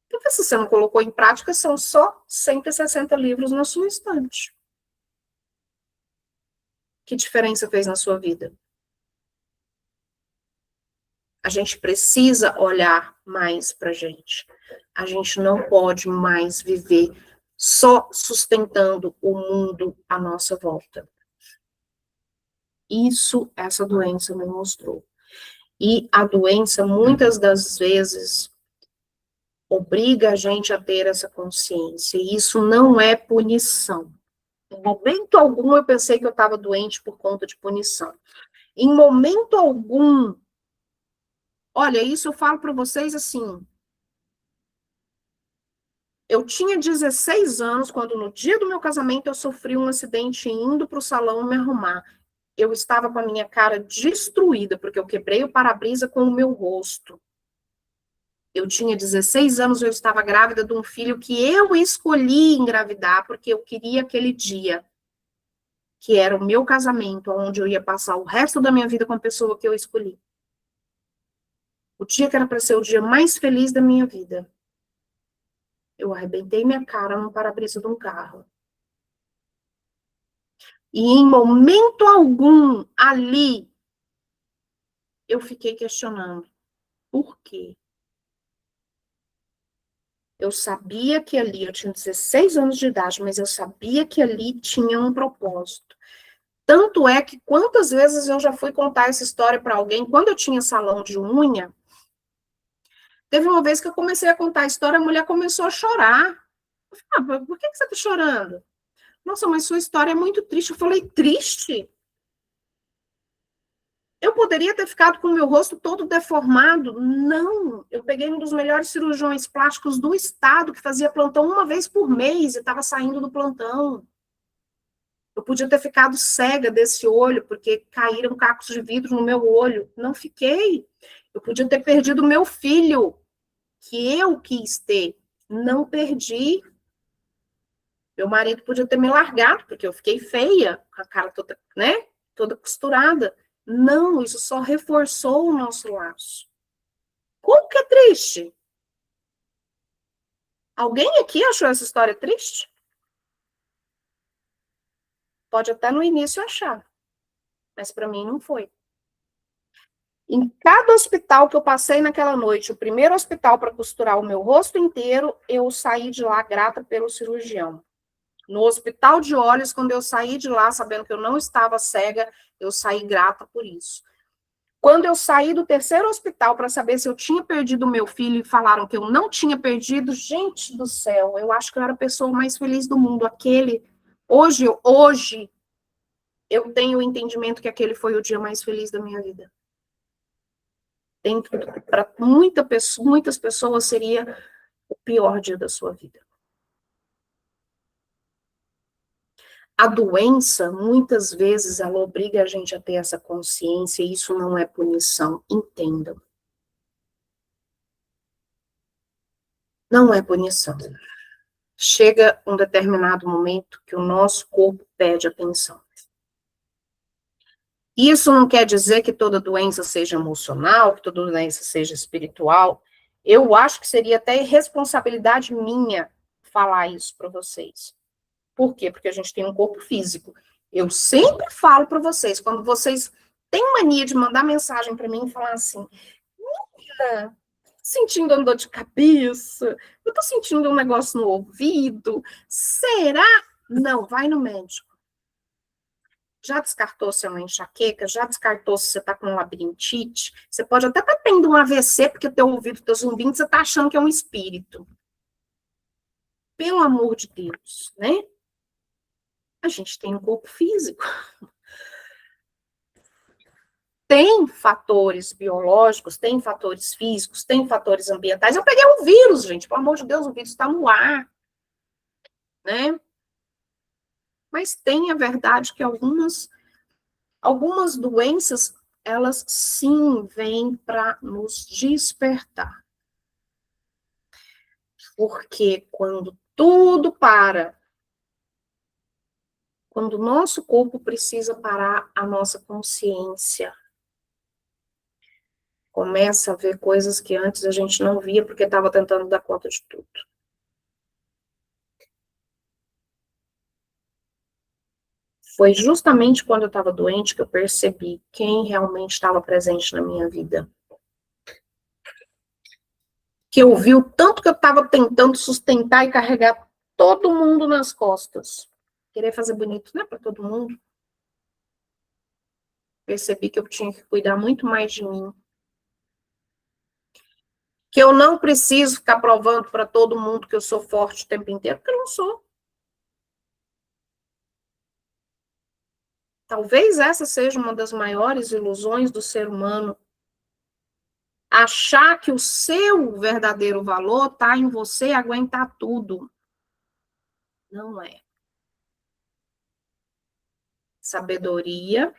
Porque se você não colocou em prática, são só 160 livros na sua estante. Que diferença fez na sua vida? A gente precisa olhar mais para a gente. A gente não pode mais viver só sustentando o mundo à nossa volta. Isso, essa doença me mostrou. E a doença, muitas das vezes, obriga a gente a ter essa consciência. E isso não é punição. Em momento algum eu pensei que eu estava doente por conta de punição. Em momento algum, olha, isso eu falo para vocês assim, Eu tinha 16 anos quando no dia do meu casamento eu sofri um acidente indo para o salão me arrumar. Eu estava com a minha cara destruída, porque eu quebrei o para-brisa com o meu rosto. Eu tinha 16 anos, eu estava grávida de um filho que eu escolhi engravidar, porque eu queria aquele dia, que era o meu casamento, onde eu ia passar o resto da minha vida com a pessoa que eu escolhi. O dia que era para ser o dia mais feliz da minha vida. Eu arrebentei minha cara no para-brisa de um carro. E em momento algum, ali, eu fiquei questionando. Por quê? Eu sabia que ali, eu tinha 16 anos de idade, mas eu sabia que ali tinha um propósito. Tanto é que quantas vezes eu já fui contar essa história para alguém, quando eu tinha salão de unha, teve uma vez que eu comecei a contar a história, a mulher começou a chorar. Eu falei, por que você está chorando? Nossa, mas sua história é muito triste. Eu falei, triste? Eu poderia ter ficado com o meu rosto todo deformado? Não. Eu peguei um dos melhores cirurgiões plásticos do estado, que fazia plantão uma vez por mês e estava saindo do plantão. Eu podia ter ficado cega desse olho, porque caíram cacos de vidro no meu olho. Não fiquei. Eu podia ter perdido o meu filho, que eu quis ter. Não perdi. Meu marido podia ter me largado, porque eu fiquei feia, com a cara toda, né? Toda costurada. Não, isso só reforçou o nosso laço. Como que é triste? Alguém aqui achou essa história triste? Pode até no início achar, mas para mim não foi. Em cada hospital que eu passei naquela noite, o primeiro hospital para costurar o meu rosto inteiro, eu saí de lá grata pelo cirurgião. No hospital de olhos, quando eu saí de lá, sabendo que eu não estava cega, eu saí grata por isso. Quando eu saí do terceiro hospital para saber se eu tinha perdido o meu filho e falaram que eu não tinha perdido, gente do céu, eu acho que eu era a pessoa mais feliz do mundo. Hoje eu tenho o entendimento que aquele foi o dia mais feliz da minha vida. Para muitas pessoas seria o pior dia da sua vida. A doença, muitas vezes, ela obriga a gente a ter essa consciência, e isso não é punição, entendam. Não é punição. Chega um determinado momento que o nosso corpo pede atenção. Isso não quer dizer que toda doença seja emocional, que toda doença seja espiritual. Eu acho que seria até irresponsabilidade minha falar isso para vocês. Por quê? Porque a gente tem um corpo físico. Eu sempre falo para vocês, quando vocês têm mania de mandar mensagem para mim e falar assim, menina, sentindo dor de cabeça, eu tô sentindo um negócio no ouvido, será? Não, vai no médico. Já descartou se é uma enxaqueca? Já descartou se você tá com labirintite? Você pode até estar tendo um AVC, porque teu ouvido tá zumbindo, você tá achando que é um espírito. Pelo amor de Deus, né? A gente tem um corpo físico. Tem fatores biológicos, tem fatores físicos, tem fatores ambientais. Eu peguei um vírus, gente, pelo amor de Deus, o vírus está no ar, né? Mas tem a verdade que algumas doenças, elas sim vêm para nos despertar. Porque quando tudo para, quando o nosso corpo precisa parar, a nossa consciência começa a ver coisas que antes a gente não via porque estava tentando dar conta de tudo. Foi justamente quando eu estava doente que eu percebi quem realmente estava presente na minha vida. Que eu vi o tanto que eu estava tentando sustentar e carregar todo mundo nas costas. Querer fazer bonito, né, para todo mundo. Percebi que eu tinha que cuidar muito mais de mim. Que eu não preciso ficar provando para todo mundo que eu sou forte o tempo inteiro, porque eu não sou. Talvez essa seja uma das maiores ilusões do ser humano. Achar que o seu verdadeiro valor está em você aguentar tudo. Não é. Sabedoria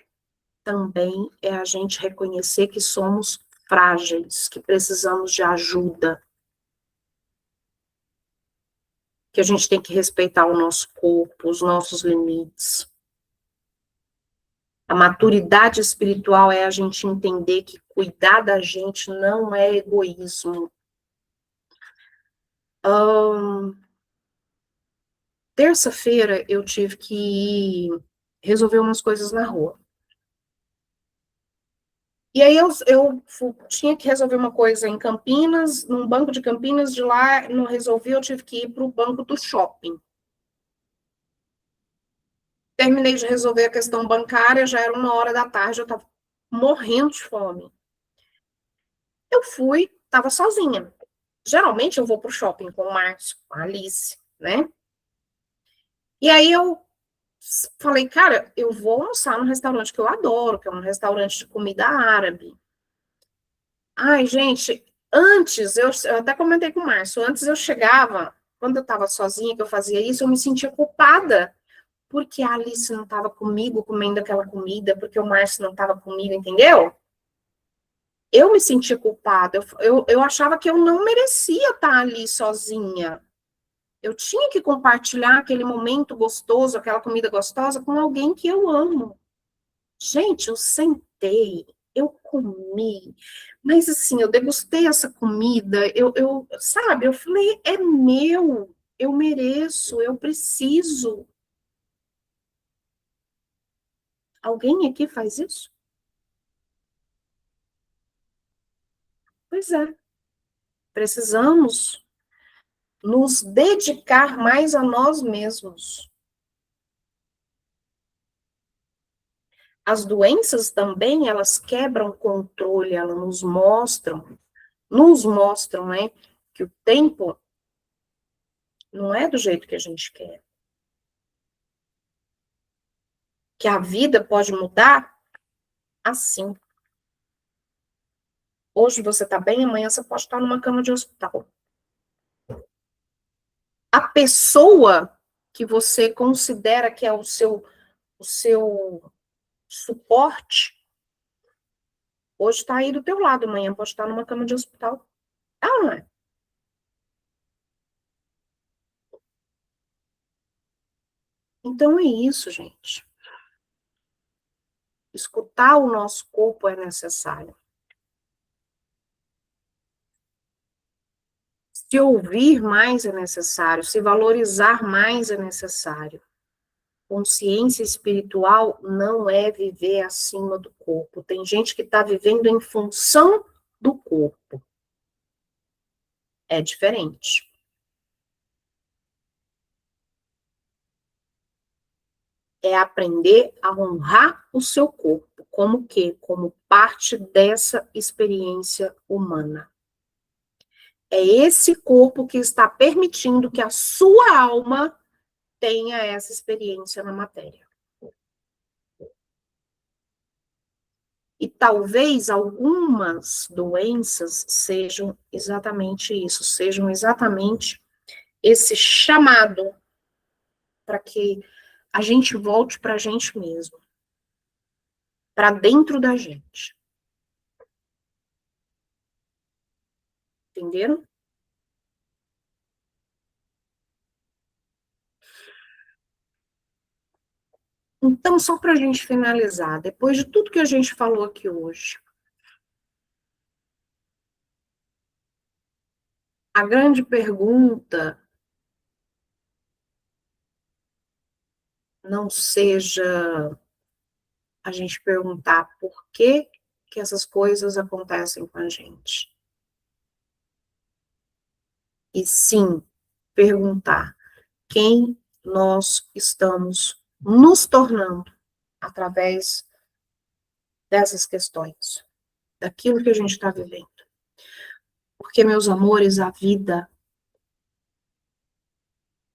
também é a gente reconhecer que somos frágeis, que precisamos de ajuda, que a gente tem que respeitar o nosso corpo, os nossos limites. A maturidade espiritual é a gente entender que cuidar da gente não é egoísmo. Terça-feira eu tive que resolver umas coisas na rua. E aí tinha que resolver uma coisa em Campinas, num banco de Campinas, de lá não resolvi, eu tive que ir para o banco do shopping. Terminei de resolver a questão bancária, já era 1h da tarde, eu estava morrendo de fome. Eu fui, estava sozinha. Geralmente eu vou para o shopping com o Márcio, com a Alice, né? E aí eu falei, cara, eu vou almoçar num restaurante que eu adoro, que é um restaurante de comida árabe. Ai, gente, antes, eu até comentei com o Márcio, antes eu chegava, quando eu estava sozinha, que eu fazia isso, eu me sentia culpada, porque a Alice não estava comigo comendo aquela comida, porque o Márcio não estava comigo, entendeu? Eu me sentia culpada, eu achava que eu não merecia estar ali sozinha. Eu tinha que compartilhar aquele momento gostoso, aquela comida gostosa, com alguém que eu amo. Gente, eu sentei, eu comi, mas assim, eu degustei essa comida, sabe, eu falei, é meu, eu mereço, eu preciso. Alguém aqui faz isso? Pois é. Precisamos nos dedicar mais a nós mesmos. As doenças também, elas quebram controle, elas nos mostram, né, que o tempo não é do jeito que a gente quer. Que a vida pode mudar assim. Hoje você está bem, amanhã você pode estar numa cama de hospital. A pessoa que você considera que é o seu suporte, hoje está aí do teu lado, amanhã pode estar numa cama de hospital. Ah, não é? Então é isso, gente. Escutar o nosso corpo é necessário. Se ouvir mais é necessário, se valorizar mais é necessário. Consciência espiritual não é viver acima do corpo. Tem gente que está vivendo em função do corpo. É diferente. É aprender a honrar o seu corpo. Como quê? Como parte dessa experiência humana. É esse corpo que está permitindo que a sua alma tenha essa experiência na matéria. E talvez algumas doenças sejam exatamente isso, sejam exatamente esse chamado para que a gente volte para a gente mesmo, para dentro da gente. Entenderam? Então, só para a gente finalizar, depois de tudo que a gente falou aqui hoje, a grande pergunta não seja a gente perguntar por que essas coisas acontecem com a gente. E sim, perguntar quem nós estamos nos tornando através dessas questões, daquilo que a gente está vivendo. Porque, meus amores, a vida,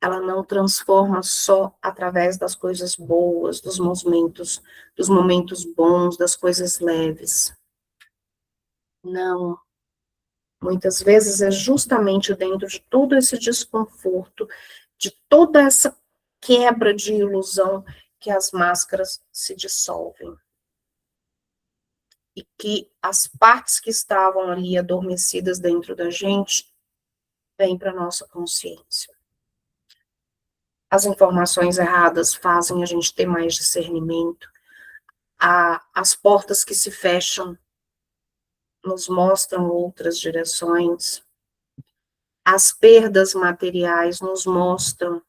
ela não transforma só através das coisas boas, dos momentos bons, das coisas leves. Não. Muitas vezes é justamente dentro de todo esse desconforto, de toda essa quebra de ilusão, que as máscaras se dissolvem. E que as partes que estavam ali adormecidas dentro da gente vêm para a nossa consciência. As informações erradas fazem a gente ter mais discernimento. As portas que se fecham nos mostram outras direções. As perdas materiais nos mostram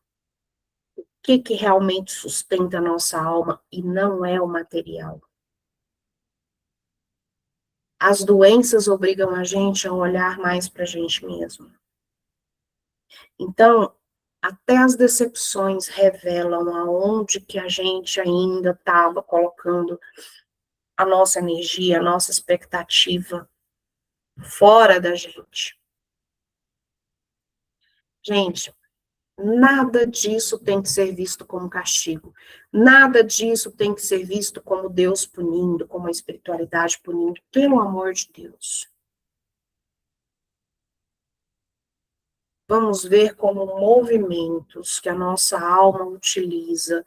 o que realmente sustenta a nossa alma e não é o material. As doenças obrigam a gente a olhar mais para a gente mesmo. Então, até as decepções revelam aonde que a gente ainda estava colocando a nossa energia, a nossa expectativa fora da gente. Gente, nada disso tem que ser visto como castigo. Nada disso tem que ser visto como Deus punindo, como a espiritualidade punindo, pelo amor de Deus. Vamos ver como movimentos que a nossa alma utiliza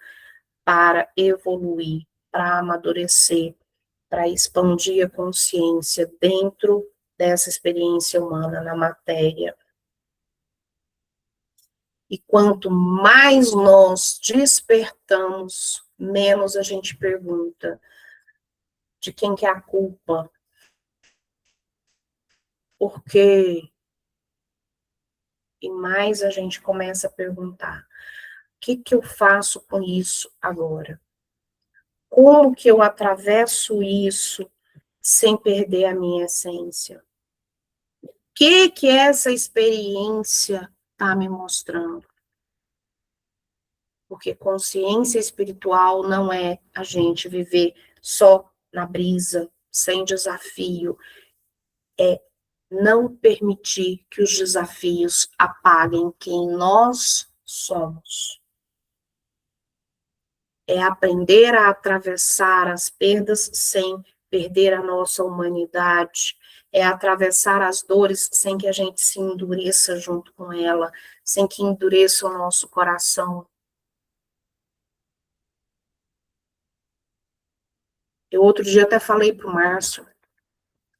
para evoluir, para amadurecer, para expandir a consciência dentro dessa experiência humana na matéria. E quanto mais nós despertamos, menos a gente pergunta de quem que é a culpa, por quê, e mais a gente começa a perguntar, o que eu faço com isso agora? Como que eu atravesso isso sem perder a minha essência? O que essa experiência está me mostrando? Porque consciência espiritual não é a gente viver só na brisa, sem desafio. É não permitir que os desafios apaguem quem nós somos. É aprender a atravessar as perdas sem perder a nossa humanidade. É atravessar as dores sem que a gente se endureça junto com ela, sem que endureça o nosso coração. Eu outro dia até falei para o Márcio,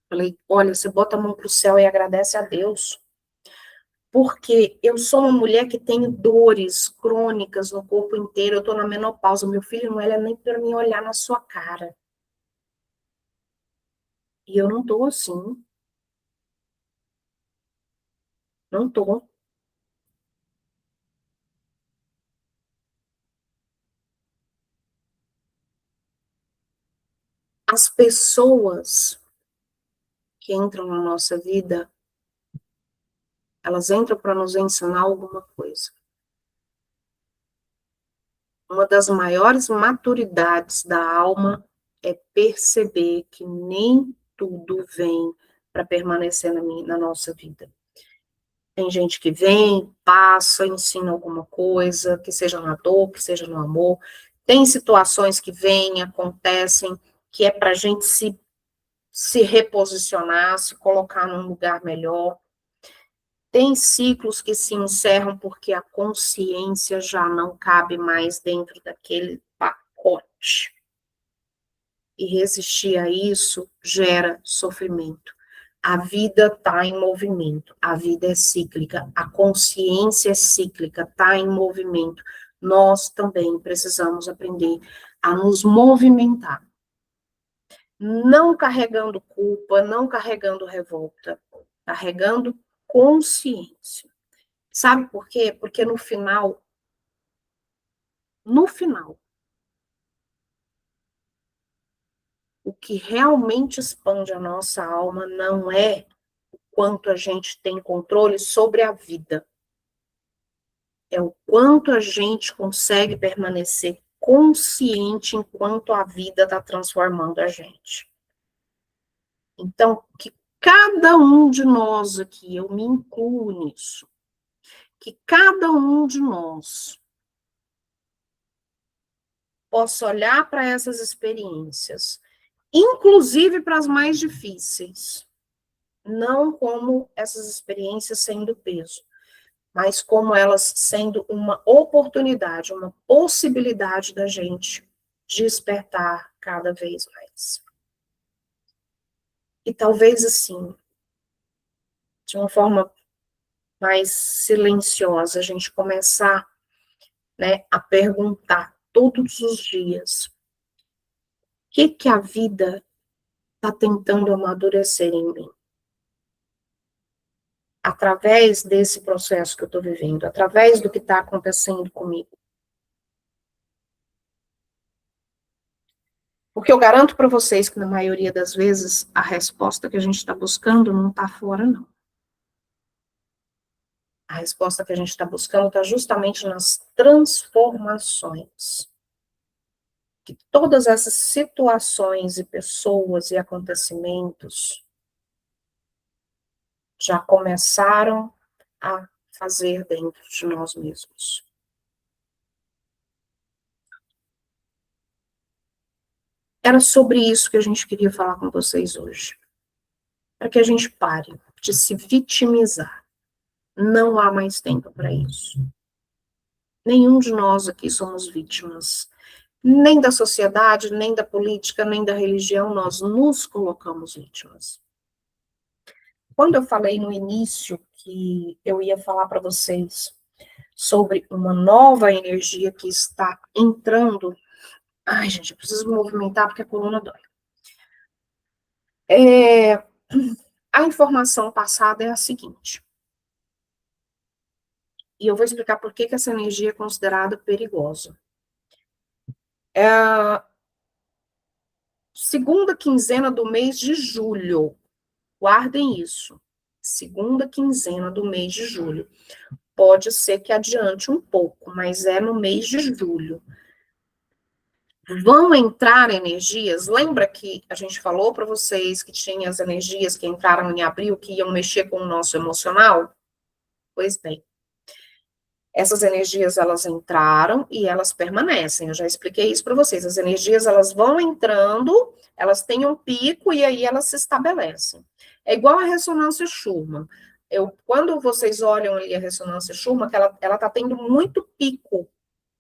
falei, olha, você bota a mão para o céu e agradece a Deus. Porque eu sou uma mulher que tem dores crônicas no corpo inteiro, eu estou na menopausa, meu filho não é nem para mim olhar na sua cara. E eu não estou assim. Não estou. As pessoas que entram na nossa vida, elas entram para nos ensinar alguma coisa. Uma das maiores maturidades da alma é perceber que nem tudo vem para permanecer na nossa vida. Tem gente que vem, passa, ensina alguma coisa, que seja na dor, que seja no amor. Tem situações que vêm, acontecem, que é para a gente se reposicionar, se colocar num lugar melhor. Tem ciclos que se encerram porque a consciência já não cabe mais dentro daquele pacote. E resistir a isso gera sofrimento. A vida está em movimento, a vida é cíclica, a consciência é cíclica, está em movimento. Nós também precisamos aprender a nos movimentar. Não carregando culpa, não carregando revolta, carregando consciência. Sabe por quê? Porque no final, o que realmente expande a nossa alma não é o quanto a gente tem controle sobre a vida. É o quanto a gente consegue permanecer consciente enquanto a vida está transformando a gente. Então, que cada um de nós aqui, eu me incluo nisso, que cada um de nós possa olhar para essas experiências, inclusive para as mais difíceis, não como essas experiências sendo peso, mas como elas sendo uma oportunidade, uma possibilidade da gente despertar cada vez mais. E talvez assim, de uma forma mais silenciosa, a gente começar, né, a perguntar todos os dias, o que a vida está tentando amadurecer em mim? Através desse processo que eu estou vivendo, através do que está acontecendo comigo. Porque eu garanto para vocês que, na maioria das vezes, a resposta que a gente está buscando não está fora, não. A resposta que a gente está buscando está justamente nas transformações. Que todas essas situações e pessoas e acontecimentos já começaram a fazer dentro de nós mesmos. Era sobre isso que a gente queria falar com vocês hoje. Para que a gente pare de se vitimizar. Não há mais tempo para isso. Nenhum de nós aqui somos vítimas. Nem da sociedade, nem da política, nem da religião, nós nos colocamos vítimas. Quando eu falei no início que eu ia falar para vocês sobre uma nova energia que está entrando. Ai, gente, eu preciso me movimentar porque a coluna dói. A informação passada é a seguinte. E eu vou explicar por que essa energia é considerada perigosa. Segunda quinzena do mês de julho. Guardem isso. Segunda quinzena do mês de julho. Pode ser que adiante um pouco, mas é no mês de julho. Vão entrar energias, lembra que a gente falou para vocês que tinha as energias que entraram em abril, que iam mexer com o nosso emocional? Pois bem, essas energias, elas entraram e elas permanecem, eu já expliquei isso para vocês, as energias, elas vão entrando, elas têm um pico e aí elas se estabelecem. É igual a ressonância Schumann. Quando vocês olham ali a ressonância Schumann, ela tá tendo muito pico,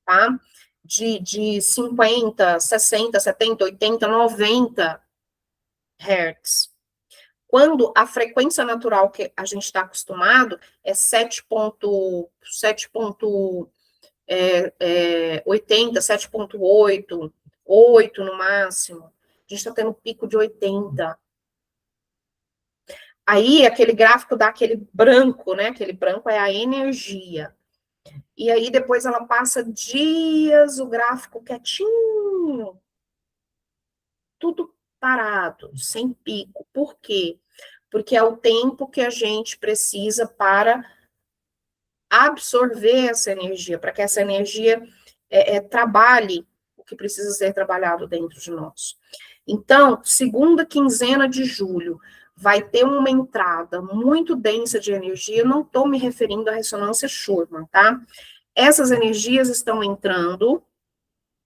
tá? De 50, 60, 70, 80, 90 Hz. Quando a frequência natural que a gente está acostumado é 7.80, 7.8, 8 no máximo. A gente está tendo pico de 80. Aí, aquele gráfico dá aquele branco, né? Aquele branco é a energia. E aí, depois ela passa dias, o gráfico quietinho, tudo parado, sem pico. Por quê? Porque é o tempo que a gente precisa para absorver essa energia, para que essa energia trabalhe o que precisa ser trabalhado dentro de nós. Então, segunda quinzena de julho, vai ter uma entrada muito densa de energia, não estou me referindo à ressonância Schumann, tá? Essas energias estão entrando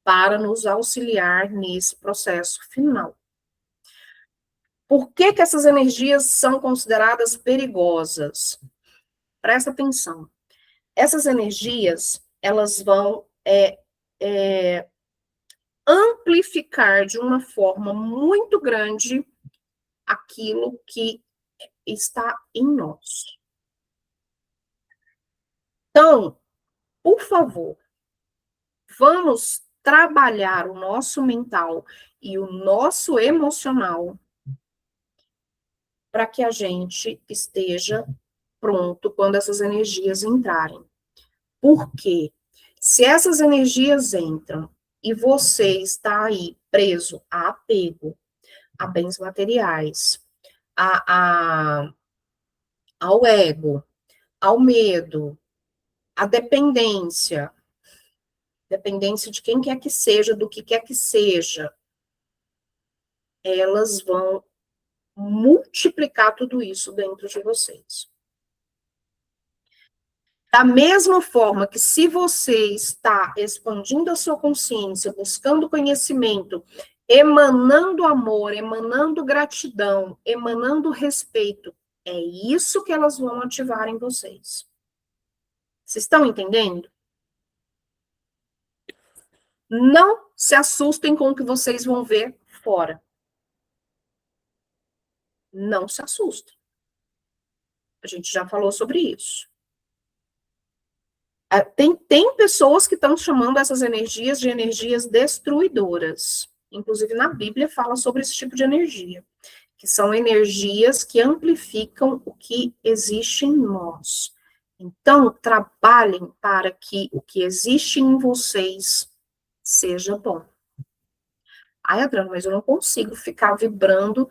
para nos auxiliar nesse processo final. Por que essas energias são consideradas perigosas? Presta atenção. Essas energias, elas vão amplificar de uma forma muito grande aquilo que está em nós. Então, por favor, vamos trabalhar o nosso mental e o nosso emocional para que a gente esteja pronto quando essas energias entrarem. Por quê? Se essas energias entram e você está aí preso a apego, a bens materiais, ao ego, ao medo, à dependência de quem quer que seja, do que quer que seja, elas vão multiplicar tudo isso dentro de vocês. Da mesma forma que se você está expandindo a sua consciência, buscando conhecimento, emanando amor, emanando gratidão, emanando respeito É isso que elas vão ativar em vocês. Vocês estão entendendo? Não se assustem com o que vocês vão ver fora. Não se assustem. A gente já falou sobre isso. Tem pessoas que estão chamando essas energias de energias destruidoras. Inclusive, na Bíblia fala sobre esse tipo de energia, que são energias que amplificam o que existe em nós. Então, trabalhem para que o que existe em vocês seja bom. Ai, Adriana, mas eu não consigo ficar vibrando,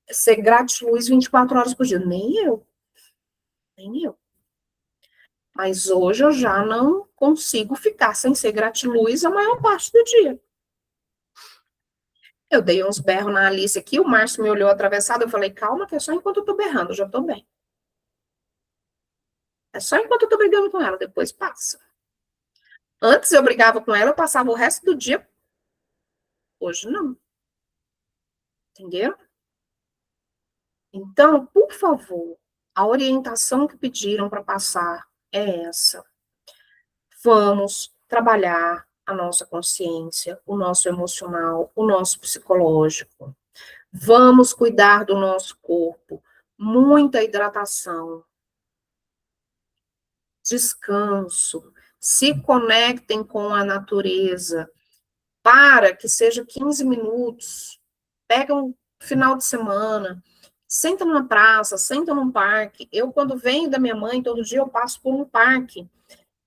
ser gratiluz 24 horas por dia. Nem eu. Nem eu. Mas hoje eu já não consigo ficar sem ser gratiluz a maior parte do dia. Eu dei uns berros na Alice aqui, o Márcio me olhou atravessado, eu falei, calma, que é só enquanto eu tô berrando, eu já tô bem. É só enquanto eu tô brigando com ela, depois passa. Antes eu brigava com ela, eu passava o resto do dia. Hoje não. Entenderam? Então, por favor, a orientação que pediram para passar é essa. Vamos trabalhar a nossa consciência, o nosso emocional, o nosso psicológico. Vamos cuidar do nosso corpo. Muita hidratação. Descanso. Se conectem com a natureza. Para que seja 15 minutos. Pega um final de semana. Senta numa praça, senta num parque. Eu, quando venho da minha mãe, todo dia eu passo por um parque.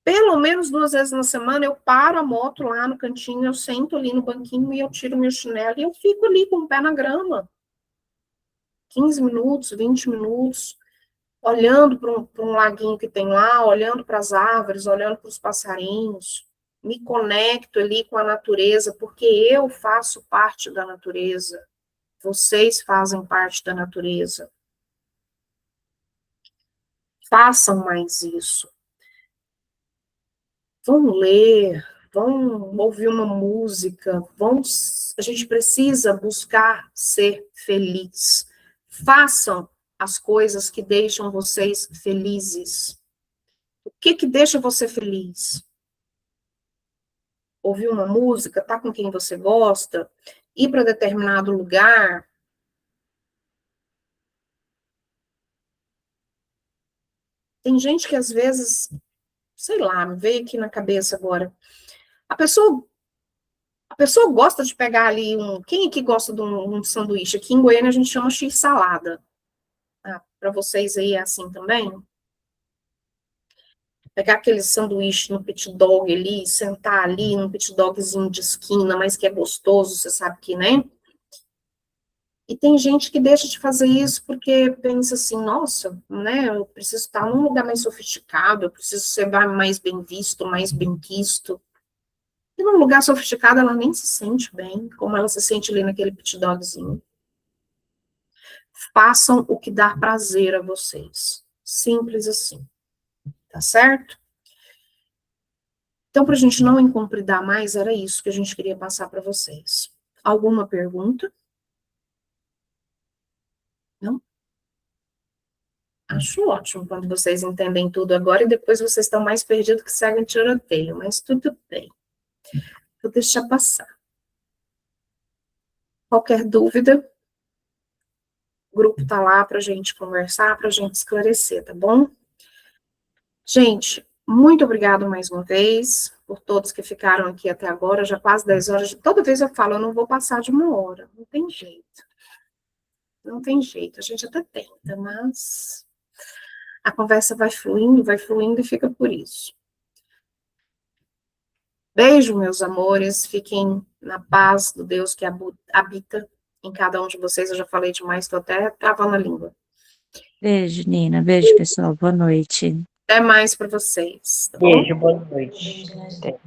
Pelo menos 2 vezes na semana eu paro a moto lá no cantinho, eu sento ali no banquinho e eu tiro meu chinelo e eu fico ali com o pé na grama. 15 minutos, 20 minutos, olhando para um laguinho que tem lá, olhando para as árvores, olhando para os passarinhos. Me conecto ali com a natureza, porque eu faço parte da natureza. Vocês fazem parte da natureza. Façam mais isso. Vão ler, vão ouvir uma música, a gente precisa buscar ser feliz. Façam as coisas que deixam vocês felizes. O que deixa você feliz? Ouvir uma música, estar com quem você gosta, ir para determinado lugar. Tem gente que às vezes, sei lá, me veio aqui na cabeça agora. A pessoa gosta de pegar ali quem aqui gosta de um sanduíche? Aqui em Goiânia a gente chama x-salada. Para vocês aí é assim também? Pegar aquele sanduíche no pit dog ali, sentar ali num pit dogzinho de esquina, mas que é gostoso, você sabe que, né? E tem gente que deixa de fazer isso porque pensa assim, nossa, né, eu preciso estar num lugar mais sofisticado, eu preciso ser mais bem visto, mais bem quisto. E num lugar sofisticado ela nem se sente bem, como ela se sente ali naquele pit dogzinho. Façam o que dá prazer a vocês. Simples assim. Tá certo? Então, para a gente não incompridar mais, era isso que a gente queria passar para vocês. Alguma pergunta? Não? Acho ótimo quando vocês entendem tudo agora e depois vocês estão mais perdidos que segue em tiroteio, mas tudo bem. Vou deixar passar. Qualquer dúvida, o grupo está lá para a gente conversar, para a gente esclarecer, tá bom? Gente, muito obrigada mais uma vez por todos que ficaram aqui até agora, já quase 10 horas. Toda vez eu falo, eu não vou passar de 1 hora, não tem jeito. Não tem jeito, a gente até tenta, mas a conversa vai fluindo e fica por isso. Beijo, meus amores, fiquem na paz do Deus que habita em cada um de vocês. Eu já falei demais, estou até travando a língua. Beijo, Nina. Beijo, pessoal. Boa noite. Até mais para vocês. Tá bom? Beijo, boa noite. Até.